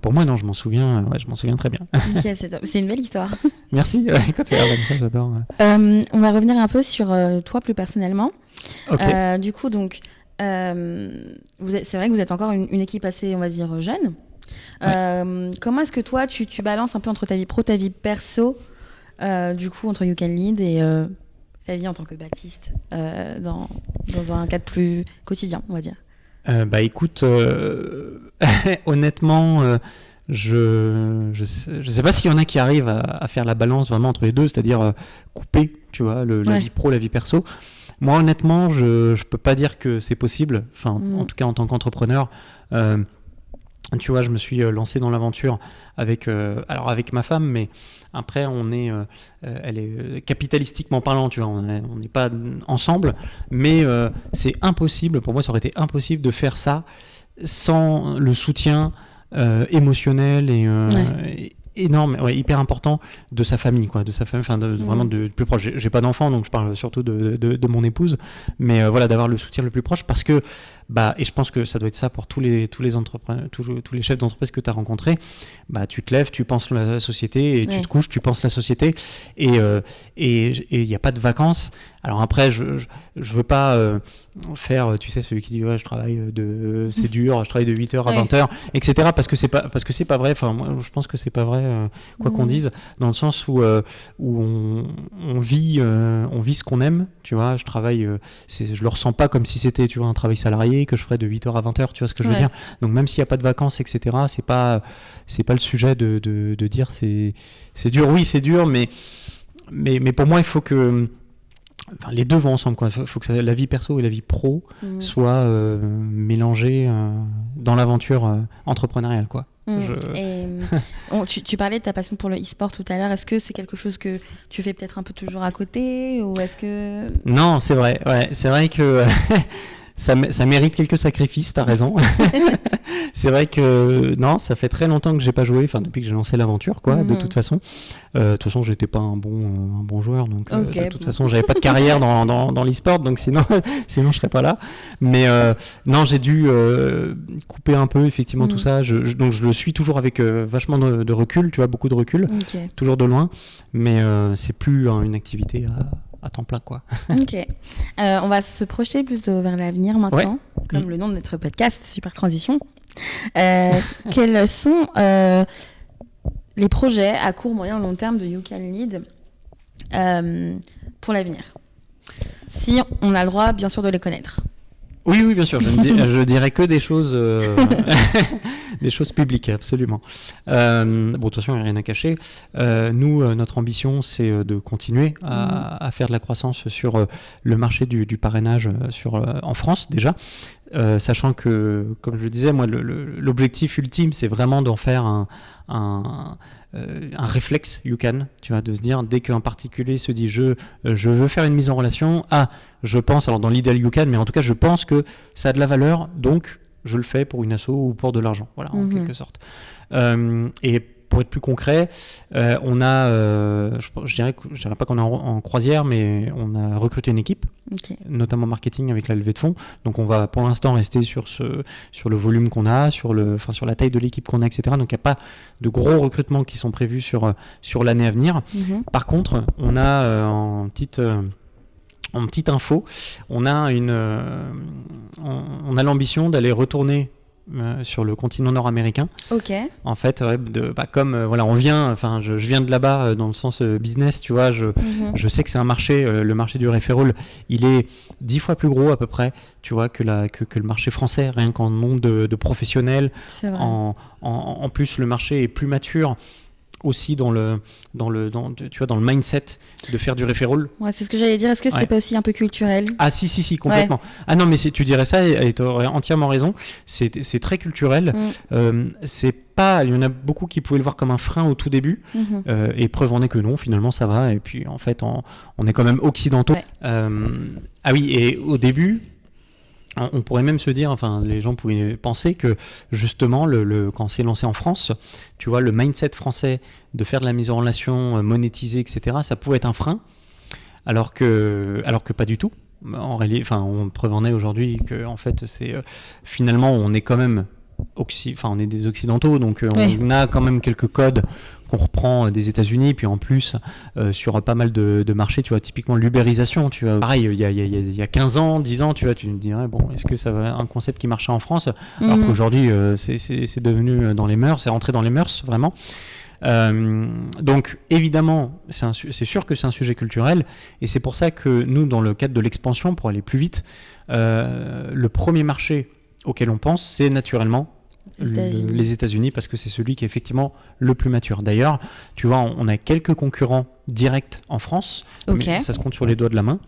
pour moi, non, je m'en souviens très bien. Ok, c'est une belle histoire. Merci. Écoute, ça, j'adore. On va revenir un peu sur toi plus personnellement. Okay. Du coup, donc... c'est vrai que vous êtes encore une équipe assez, on va dire, jeune. Comment est-ce que toi, tu balances un peu entre ta vie pro, ta vie perso, du coup, entre YouCan Lead et ta vie en tant que Baptiste, dans un cadre plus quotidien, on va dire? Écoute, honnêtement, je sais pas s'il y en a qui arrivent à faire la balance vraiment entre les deux, c'est-à-dire couper, tu vois, la vie pro, la vie perso. Moi, honnêtement, je peux pas dire que c'est possible. Enfin, en tout cas, en tant qu'entrepreneur, tu vois, je me suis lancé dans l'aventure avec ma femme, mais après, elle est capitalistiquement parlant, tu vois, on n'est pas ensemble, mais c'est impossible. Pour moi, ça aurait été impossible de faire ça sans le soutien émotionnel et énorme, hyper important de sa famille, quoi, de sa famille, enfin vraiment de plus proche. J'ai pas d'enfant, donc je parle surtout de mon épouse, mais voilà, d'avoir le soutien le plus proche, parce que et je pense que ça doit être ça pour tous les entrepreneurs, tous les chefs d'entreprise que tu as rencontrés. Tu te lèves, tu penses la société, et tu te couches, tu penses la société, et il n'y a pas de vacances. Alors après, je veux pas faire, tu sais, celui qui dit je travaille c'est dur, je travaille de 8h à 20h, etc. parce que c'est pas vrai. Enfin, moi, je pense que c'est pas vrai, quoi qu'on dise, dans le sens où on vit ce qu'on aime, tu vois. Je travaille, je le ressens pas comme si c'était, tu vois, un travail salarié que je ferais de 8h à 20h, tu vois ce que je veux dire. Donc même s'il n'y a pas de vacances, etc., c'est pas le sujet de dire c'est dur. Oui, c'est dur, mais pour moi, il faut que les deux vont ensemble, quoi. Il faut que la vie perso et la vie pro soient mélangées dans l'aventure entrepreneuriale, quoi. Et, tu parlais de ta passion pour le e-sport tout à l'heure. Est-ce que c'est quelque chose que tu fais peut-être un peu toujours à côté, ou est-ce que... Non, c'est vrai. Ouais, c'est vrai que ça mérite quelques sacrifices, t'as raison. C'est vrai que non, ça fait très longtemps que j'ai pas joué, enfin depuis que j'ai lancé l'aventure, quoi. De toute façon, j'étais pas un bon joueur, donc de toute façon, j'avais pas de carrière dans l'e-sport, donc sinon je serais pas là. Mais non, j'ai dû couper un peu effectivement tout ça. Donc je le suis toujours avec vachement de recul, tu vois, beaucoup de recul, toujours de loin, mais c'est plus une activité à temps plein, quoi. Ok. On va se projeter plus vers l'avenir maintenant, comme le nom de notre podcast, Super Transition. Quels sont les projets à court, moyen, long terme de You Can Lead pour l'avenir? Si on a le droit, bien sûr, de les connaître. Oui, bien sûr. Je dirais que des choses, des choses publiques, absolument. De toute façon, il n'y a rien à cacher. Nous, notre ambition, c'est de continuer à faire de la croissance sur le marché du parrainage en France, déjà. Sachant que, comme je le disais, moi, l'objectif ultime, c'est vraiment d'en faire un réflexe YouCan, tu vois, de se dire, dès qu'un particulier se dit je veux faire une mise en relation, je pense, alors dans l'idéal YouCan, mais en tout cas je pense que ça a de la valeur, donc je le fais pour une asso ou pour de l'argent, voilà, en quelque sorte. Et pour être plus concret, on a, je dirais pas qu'on est en croisière, mais on a recruté une équipe, notamment marketing avec la levée de fonds. Donc on va pour l'instant rester sur le volume qu'on a, sur la taille de l'équipe qu'on a, etc. Donc il n'y a pas de gros recrutements qui sont prévus sur l'année à venir. Par contre, on a en petite info, on a l'ambition d'aller retourner sur le continent nord-américain. Ok. En fait, comme on vient, enfin, je viens de là-bas dans le sens business, tu vois, je sais que c'est un marché, le marché du referral, il est 10 fois plus gros à peu près, tu vois, que le marché français, rien qu'en nombre de professionnels. C'est vrai. En plus, le marché est plus mature aussi dans le mindset de faire du referral. Ouais, c'est ce que j'allais dire. Est-ce que c'est pas aussi un peu culturel? Ah si, complètement. Ouais. Ah non, mais tu dirais ça et tu aurais entièrement raison. C'est très culturel. C'est pas, il y en a beaucoup qui pouvaient le voir comme un frein au tout début. Et preuve en est que non, finalement ça va. Et puis en fait, on est quand même occidentaux. Ouais. Ah oui, et au début, on pourrait même se dire, enfin, les gens pouvaient penser que justement, quand c'est lancé en France, tu vois, le mindset français de faire de la mise en relation, monétisée, etc., ça pouvait être un frein, alors que pas du tout. En réalité, enfin, preuve en est aujourd'hui que, en fait, c'est finalement, on est quand même on est des occidentaux, donc on a quand même quelques codes qu'on reprend des États-Unis, puis en plus sur pas mal de marchés, tu vois, typiquement l'ubérisation, tu vois, pareil, il y a 15 ans, 10 ans, tu vois, tu te dirais, bon, est-ce que ça va un concept qui marchait en France, alors qu'aujourd'hui c'est devenu dans les mœurs, c'est rentré dans les mœurs, vraiment. Donc évidemment, c'est sûr que c'est un sujet culturel, et c'est pour ça que nous, dans le cadre de l'expansion, pour aller plus vite, le premier marché auquel on pense, c'est naturellement les États-Unis, parce que c'est celui qui est effectivement le plus mature. D'ailleurs, tu vois, on a quelques concurrents directs en France, mais ça se compte sur les doigts de la main,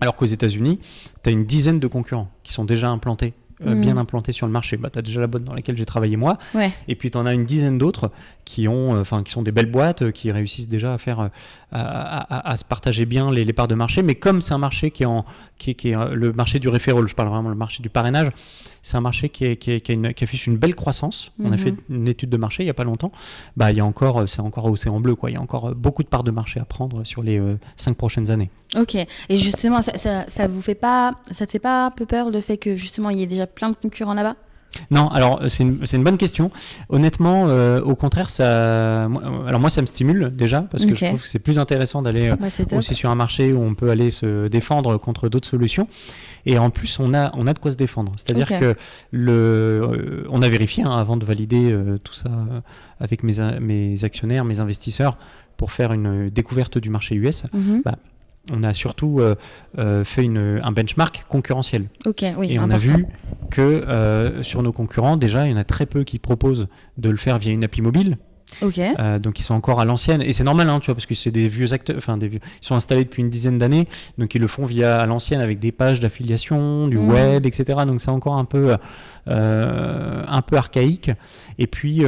alors qu'aux États-Unis, tu as une dizaine de concurrents qui sont déjà implantés, bien implantés sur le marché. Tu as déjà la boîte dans laquelle j'ai travaillé moi, et puis tu en as une dizaine d'autres qui sont des belles boîtes, qui réussissent déjà à faire à se partager bien les parts de marché. Mais comme c'est un marché qui est le marché du referral, je parle vraiment le marché du parrainage, c'est un marché qui affiche une belle croissance. On a fait une étude de marché il n'y a pas longtemps. C'est encore océan bleu, quoi. Il y a encore beaucoup de parts de marché à prendre sur les 5 prochaines années. Ok. Et justement, ça te fait pas un peu peur le fait que justement il y ait déjà plein de concurrents là-bas? Non, alors c'est une bonne question. Honnêtement, au contraire, moi ça me stimule déjà, parce que je trouve que c'est plus intéressant d'aller aussi sur un marché où on peut aller se défendre contre d'autres solutions. Et en plus, on a de quoi se défendre. C'est-à-dire que on a vérifié avant de valider tout ça avec mes actionnaires, mes investisseurs, pour faire une découverte du marché US. On a surtout fait un benchmark concurrentiel. Et on a vu que sur nos concurrents, déjà, il y en a très peu qui proposent de le faire via une appli mobile. Donc ils sont encore à l'ancienne, et c'est normal, tu vois, parce que c'est des vieux acteurs, ils sont installés depuis une dizaine d'années, donc ils le font à l'ancienne avec des pages d'affiliation, du web, etc. Donc c'est encore un peu archaïque. Et puis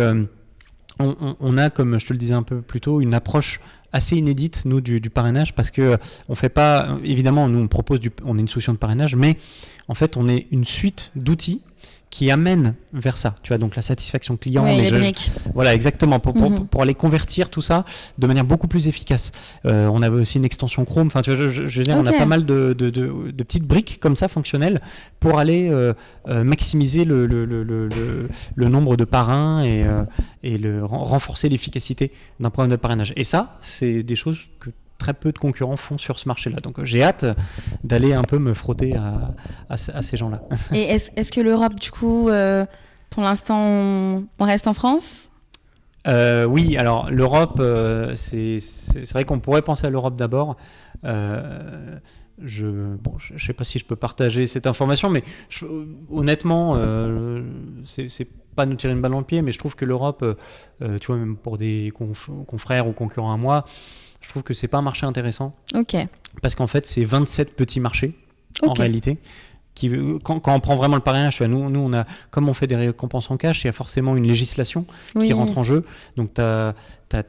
on a, comme je te le disais un peu plus tôt, une approche assez inédite, nous, du parrainage, parce que on fait pas, évidemment, nous, on est une solution de parrainage, mais en fait, on est une suite d'outils qui amène vers ça, tu vois, donc la satisfaction client, les briques. Voilà, exactement, pour aller convertir tout ça de manière beaucoup plus efficace. On avait aussi une extension Chrome, enfin, tu vois, je veux dire, on a pas mal de petites briques comme ça fonctionnelles pour aller maximiser le nombre de parrains et renforcer l'efficacité d'un programme de parrainage. Et ça, c'est des choses que très peu de concurrents font sur ce marché-là. Donc j'ai hâte d'aller un peu me frotter à ces gens-là. Et est-ce que l'Europe, du coup, pour l'instant, on reste en France ? Oui, alors l'Europe, c'est vrai qu'on pourrait penser à l'Europe d'abord. Je sais pas si je peux partager cette information, mais honnêtement, c'est pas nous tirer une balle dans le pied, mais je trouve que l'Europe, tu vois, même pour des confrères ou concurrents à moi, je trouve que c'est pas un marché intéressant. Ok. Parce qu'en fait, c'est 27 petits marchés, en réalité. Quand on prend vraiment le parrainage, tu vois, nous on a, comme on fait des récompenses en cash, il y a forcément une législation qui rentre en jeu. Donc, tu as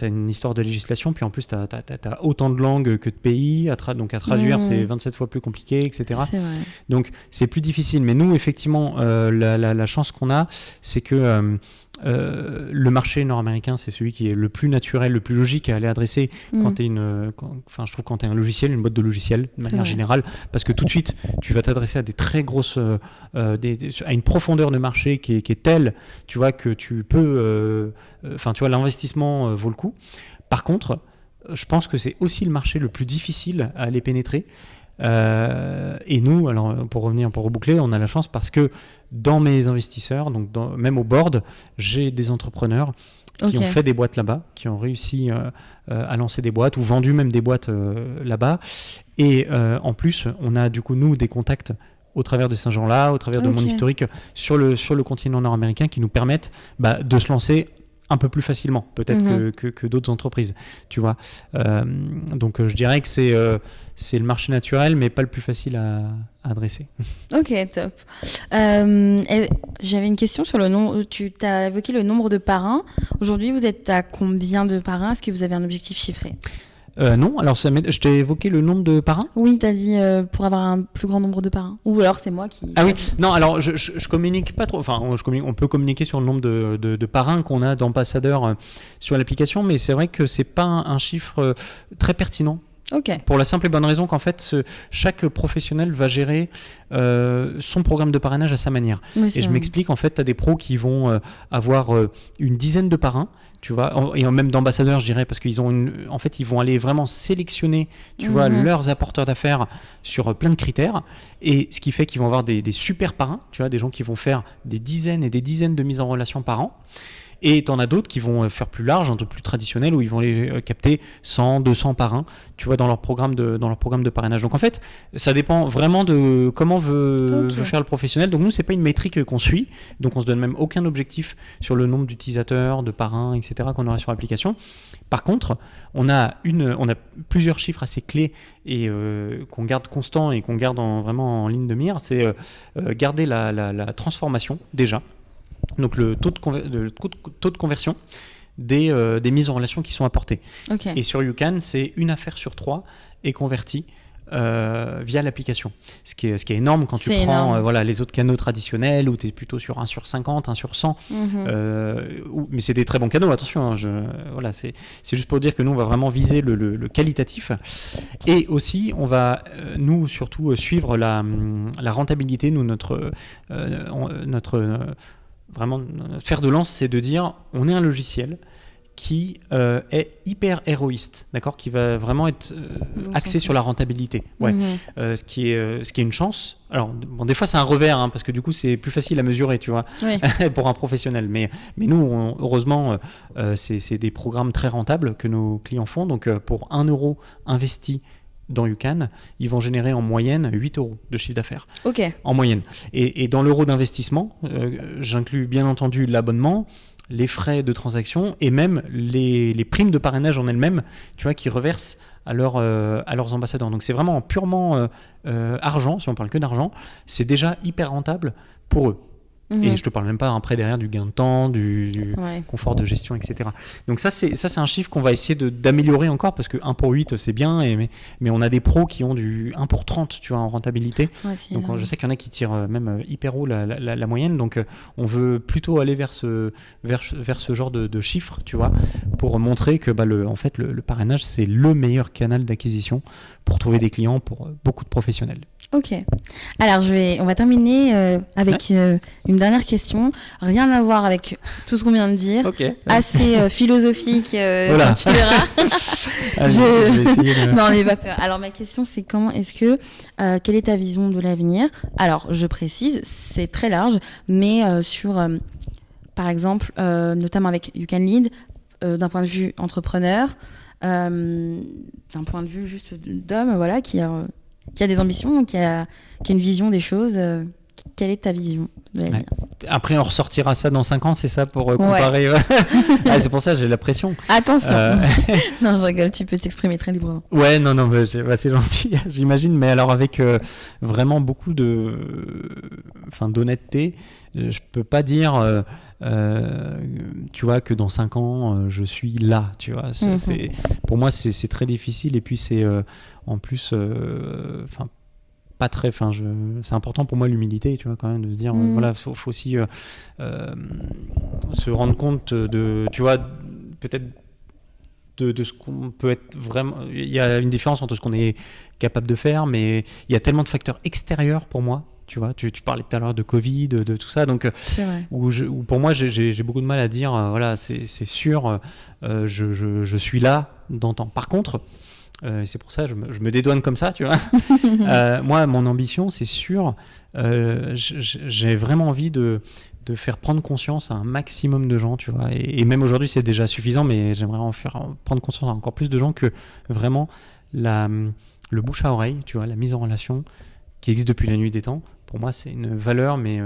une histoire de législation, puis en plus, tu as autant de langues que de pays. Donc, à traduire, c'est 27 fois plus compliqué, etc. C'est vrai. Donc, c'est plus difficile. Mais nous, effectivement, la chance qu'on a, c'est que le marché nord-américain, c'est celui qui est le plus naturel, le plus logique à aller adresser quand tu es je trouve quand tu es un logiciel, une boîte de logiciels de manière générale, parce que tout de suite, tu vas t'adresser à des très grosses, à une profondeur de marché qui est telle, tu vois, que tu peux, tu vois, l'investissement vaut le coup. Par contre, je pense que c'est aussi le marché le plus difficile à aller pénétrer. Et nous, alors pour reboucler, on a la chance parce que dans mes investisseurs, donc même au board, j'ai des entrepreneurs qui ont fait des boîtes là-bas, qui ont réussi à lancer des boîtes ou vendu même des boîtes là-bas. Et en plus, on a du coup nous des contacts au travers de ces gens-là, au travers de mon historique sur le continent nord-américain qui nous permettent de se lancer un peu plus facilement peut-être que d'autres entreprises, tu vois. Donc je dirais que c'est le marché naturel mais pas le plus facile à adresser. Ok, top. J'avais une question sur le nombre. Tu as évoqué le nombre de parrains. Aujourd'hui, vous êtes à combien de parrains ? Est-ce que vous avez un objectif chiffré ? Non, alors je t'ai évoqué le nombre de parrains. Oui, tu as dit pour avoir un plus grand nombre de parrains. Ou alors c'est moi qui... Ah oui, non, alors je communique pas trop, enfin on peut communiquer sur le nombre de parrains qu'on a d'ambassadeurs sur l'application, mais c'est vrai que c'est pas un chiffre très pertinent. Okay. Pour la simple et bonne raison qu'en fait, chaque professionnel va gérer son programme de parrainage à sa manière. Oui, et je m'explique, en fait, tu as des pros qui vont avoir une dizaine de parrains, tu vois, et même d'ambassadeurs, je dirais, parce qu'ils ont en fait, ils vont aller vraiment sélectionner, tu vois, leurs apporteurs d'affaires sur plein de critères, et ce qui fait qu'ils vont avoir des super parrains, tu vois, des gens qui vont faire des dizaines et des dizaines de mises en relation par an. Et t'en as d'autres qui vont faire plus large, un peu plus traditionnel, où ils vont aller capter 100, 200 parrains, tu vois, dans leur programme de parrainage. Donc en fait, ça dépend vraiment de comment veut faire le professionnel. Donc nous, c'est pas une métrique qu'on suit, donc on se donne même aucun objectif sur le nombre d'utilisateurs, de parrains, etc. qu'on aura sur l'application. Par contre, on a plusieurs chiffres assez clés et qu'on garde constant et qu'on garde vraiment en ligne de mire. C'est garder la transformation déjà. Donc le taux de conversion des mises en relation qui sont apportées. Et sur YouCan, c'est 1 affaire sur 3 est convertie via l'application. Ce qui est énorme quand tu prends les autres canaux traditionnels où tu es plutôt sur 1 sur 50, 1 sur 100. Mais c'est des très bons canaux, attention. C'est juste pour dire que nous, on va vraiment viser le qualitatif. Et aussi, on va, nous, surtout, suivre la rentabilité. Nous, vraiment, notre fer de lance, c'est de dire on est un logiciel qui est hyper héroïste, d'accord, qui va vraiment être axé sur la rentabilité. Ce qui est une chance. Alors, bon, des fois, c'est un revers, hein, parce que du coup, c'est plus facile à mesurer, tu vois, pour un professionnel. Mais nous, heureusement, c'est des programmes très rentables que nos clients font. Donc, pour 1 euro investi dans YouCan, ils vont générer en moyenne 8 euros de chiffre d'affaires. En moyenne. Et dans l'euro d'investissement, j'inclus bien entendu l'abonnement, les frais de transaction et même les primes de parrainage en elles-mêmes, tu vois, qui reversent à leurs ambassadeurs. Donc c'est vraiment purement argent, si on parle que d'argent, c'est déjà hyper rentable pour eux. Et je te parle même pas après derrière du gain de temps, du confort de gestion, etc. Donc ça c'est un chiffre qu'on va essayer d'améliorer encore, parce que 1 pour 8 c'est bien, mais on a des pros qui ont du 1 pour 30, tu vois, en rentabilité. Donc je sais qu'il y en a qui tirent même hyper haut la moyenne, donc on veut plutôt aller vers ce genre de chiffres, tu vois, pour montrer que en fait le parrainage c'est le meilleur canal d'acquisition pour trouver des clients pour beaucoup de professionnels. Ok. Alors, on va terminer avec une dernière question. Rien à voir avec tout ce qu'on vient de dire. Okay. Assez philosophique, voilà. tu verras. Je vais essayer de... Non, n'aie pas peur. Alors, ma question, c'est quelle est ta vision de l'avenir ? Alors, je précise, c'est très large, mais sur, par exemple, notamment avec You Can Lead, d'un point de vue entrepreneur, d'un point de vue juste d'homme, voilà, qui a des ambitions, qui a une vision des choses. Quelle est ta vision de l'avenir ? Après, on ressortira ça dans 5 ans, c'est ça, pour comparer. C'est pour ça que j'ai la pression. Attention. Non, je rigole, tu peux t'exprimer très librement. Ouais, non, c'est gentil, j'imagine. Mais alors, avec vraiment beaucoup d'honnêteté, je peux pas dire... tu vois, que dans 5 ans je suis là, tu vois. Pour moi c'est très difficile, et puis c'est en plus pas très, c'est important pour moi l'humilité, tu vois, quand même, de se dire voilà, faut aussi se rendre compte de, tu vois, peut-être de ce qu'on peut être vraiment. Il y a une différence entre ce qu'on est capable de faire, mais il y a tellement de facteurs extérieurs pour moi. Tu vois, tu parlais tout à l'heure de Covid, de tout ça, donc où pour moi j'ai beaucoup de mal à dire voilà, c'est sûr, je suis là dans le temps. Par contre, c'est pour ça je me dédouane comme ça, tu vois. Moi, mon ambition, c'est sûr, j'ai vraiment envie de faire prendre conscience à un maximum de gens, tu vois, et même aujourd'hui c'est déjà suffisant, mais j'aimerais en faire prendre conscience à encore plus de gens, que vraiment le bouche à oreille, tu vois, la mise en relation qui existe depuis la nuit des temps, pour moi c'est une valeur mais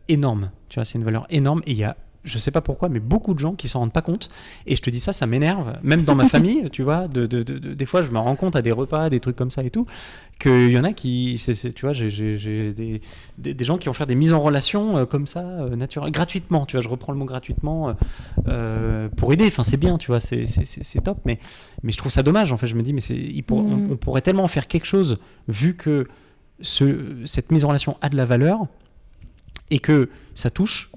énorme, tu vois, c'est une valeur énorme, et il y a, je sais pas pourquoi, mais beaucoup de gens qui s'en rendent pas compte, et je te dis ça m'énerve, même dans ma famille, tu vois, des fois je me rends compte à des repas, des trucs comme ça et tout, qu'il y en a qui, tu vois, j'ai des gens qui vont faire des mises en relation comme ça, naturelles, gratuitement, tu vois, je reprends le mot gratuitement, pour aider, enfin c'est bien, tu vois, c'est top, mais je trouve ça dommage, en fait, je me dis, mais on pourrait tellement en faire quelque chose, vu que cette mise en relation a de la valeur, et que ça touche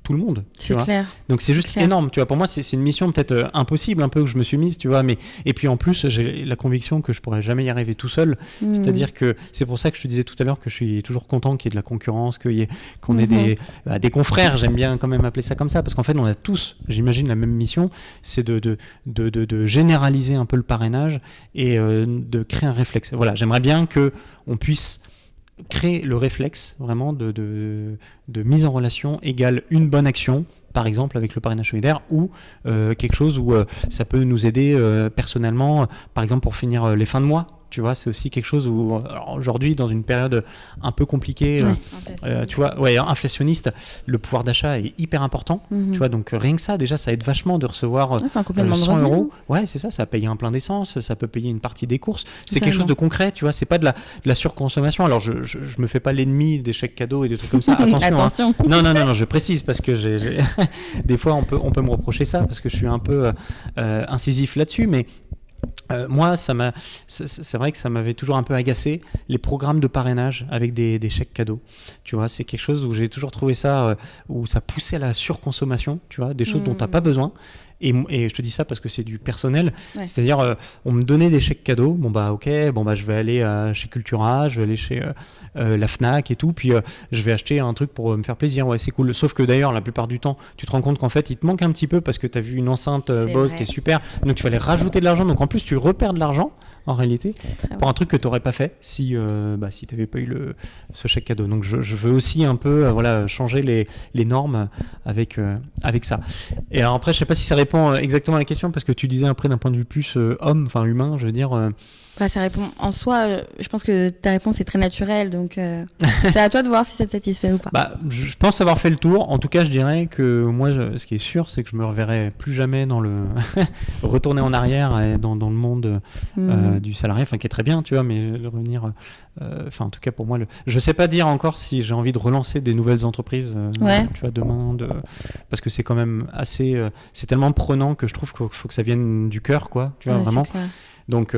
tout le monde, tu vois. Clair. Donc c'est juste énorme, tu vois. Pour moi, c'est une mission peut-être impossible un peu que je me suis mise, tu vois. Mais et puis en plus, j'ai la conviction que je pourrais jamais y arriver tout seul. C'est-à-dire que c'est pour ça que je te disais tout à l'heure que je suis toujours content qu'il y ait de la concurrence, qu'on ait des confrères. J'aime bien quand même appeler ça comme ça, parce qu'en fait, on a tous, j'imagine, la même mission, c'est de généraliser un peu le parrainage et de créer un réflexe. Voilà, j'aimerais bien que on puisse créer le réflexe vraiment de mise en relation égale une bonne action, par exemple avec le parrainage solidaire, ou quelque chose où ça peut nous aider personnellement, par exemple pour finir les fins de mois. Tu vois, c'est aussi quelque chose où aujourd'hui, dans une période un peu compliquée, tu vois, inflationniste, le pouvoir d'achat est hyper important. Tu vois, donc rien que ça, déjà, ça aide vachement de recevoir 100 euros. Ouais, c'est ça, ça paye un plein d'essence, ça peut payer une partie des courses. C'est quelque chose de concret, tu vois, c'est pas de la surconsommation. Alors, je me fais pas l'ennemi des chèques cadeaux et des trucs comme ça. Attention. Hein. Non, je précise, parce que des fois, on peut me reprocher ça, parce que je suis un peu incisif là-dessus, mais moi, c'est vrai que ça m'avait toujours un peu agacé, les programmes de parrainage avec des chèques cadeaux. Tu vois, c'est quelque chose où j'ai toujours trouvé ça, où ça poussait à la surconsommation, tu vois, des choses dont tu n'as pas besoin. Et je te dis ça parce que c'est du personnel. C'est-à-dire, on me donnait des chèques cadeaux. Bon, bah, ok, je vais aller chez Cultura, je vais aller chez la Fnac et tout. Puis, je vais acheter un truc pour me faire plaisir. Ouais, c'est cool. Sauf que d'ailleurs, la plupart du temps, tu te rends compte qu'en fait, il te manque un petit peu parce que tu as vu une enceinte Bose qui est super. Donc, tu vas aller rajouter de l'argent. Donc, en plus, tu repères de l'argent, en réalité, pour un truc que tu n'aurais pas fait si tu n'avais pas eu ce chèque cadeau. Donc, je veux aussi un peu changer les normes avec ça. Et alors, après, je ne sais pas si ça répond exactement à la question, parce que tu disais après d'un point de vue plus humain, je veux dire, Ça répond en soi. Je pense que ta réponse est très naturelle, donc c'est à toi de voir si ça te satisfait ou pas. Je pense avoir fait le tour. En tout cas, je dirais que moi, ce qui est sûr, c'est que je me reverrai plus jamais dans le retourner en arrière et dans le monde du salarié, qui est très bien, tu vois, mais de revenir. En tout cas, pour moi, je sais pas dire encore si j'ai envie de relancer des nouvelles entreprises, tu vois, demain, parce que c'est quand même assez, c'est tellement prenant que je trouve qu'il faut que ça vienne du cœur, quoi, tu vois, vraiment. Donc,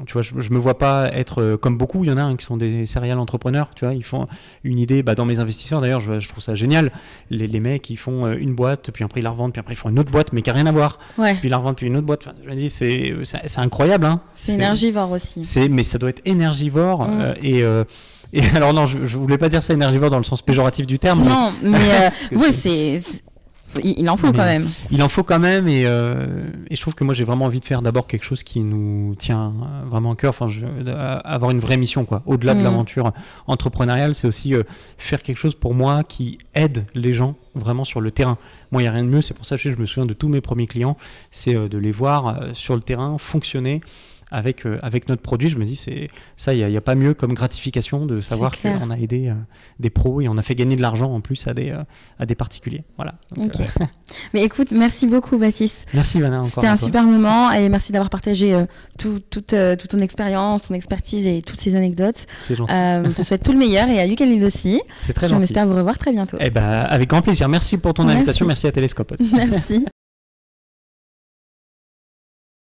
tu vois, je me vois pas être comme beaucoup. Il y en a qui sont des serial entrepreneurs, tu vois, ils font une idée. Dans mes investisseurs, d'ailleurs, je trouve ça génial. Les mecs, ils font une boîte, puis après ils la revendent, puis après ils font une autre boîte, mais qui n'a rien à voir. Puis ils la revendent, puis une autre boîte. Je me dis, c'est incroyable. Hein. C'est énergivore aussi. Mais ça doit être énergivore. Et alors non, je voulais pas dire ça énergivore dans le sens péjoratif du terme. Non, mais oui, il en faut quand même. Il en faut quand même, et je trouve que moi j'ai vraiment envie de faire d'abord quelque chose qui nous tient vraiment à cœur, avoir une vraie mission, quoi. Au-delà de l'aventure entrepreneuriale, c'est aussi faire quelque chose pour moi qui aide les gens vraiment sur le terrain. Moi, il n'y a rien de mieux, c'est pour ça que je me souviens de tous mes premiers clients, c'est de les voir sur le terrain fonctionner avec notre produit. Je me dis, il n'y a pas mieux comme gratification de savoir qu'on a aidé des pros et on a fait gagner de l'argent en plus à des particuliers. Voilà. Donc, Mais écoute, merci beaucoup Baptiste. Merci Vanna. C'était un super moment et merci d'avoir partagé toute ton expérience, ton expertise et toutes ces anecdotes. C'est gentil. Je te souhaite tout le meilleur et à You Can Lead aussi. C'est très gentil. On espère vous revoir très bientôt. Avec grand plaisir. Merci pour ton invitation. Merci à Télescope. Merci.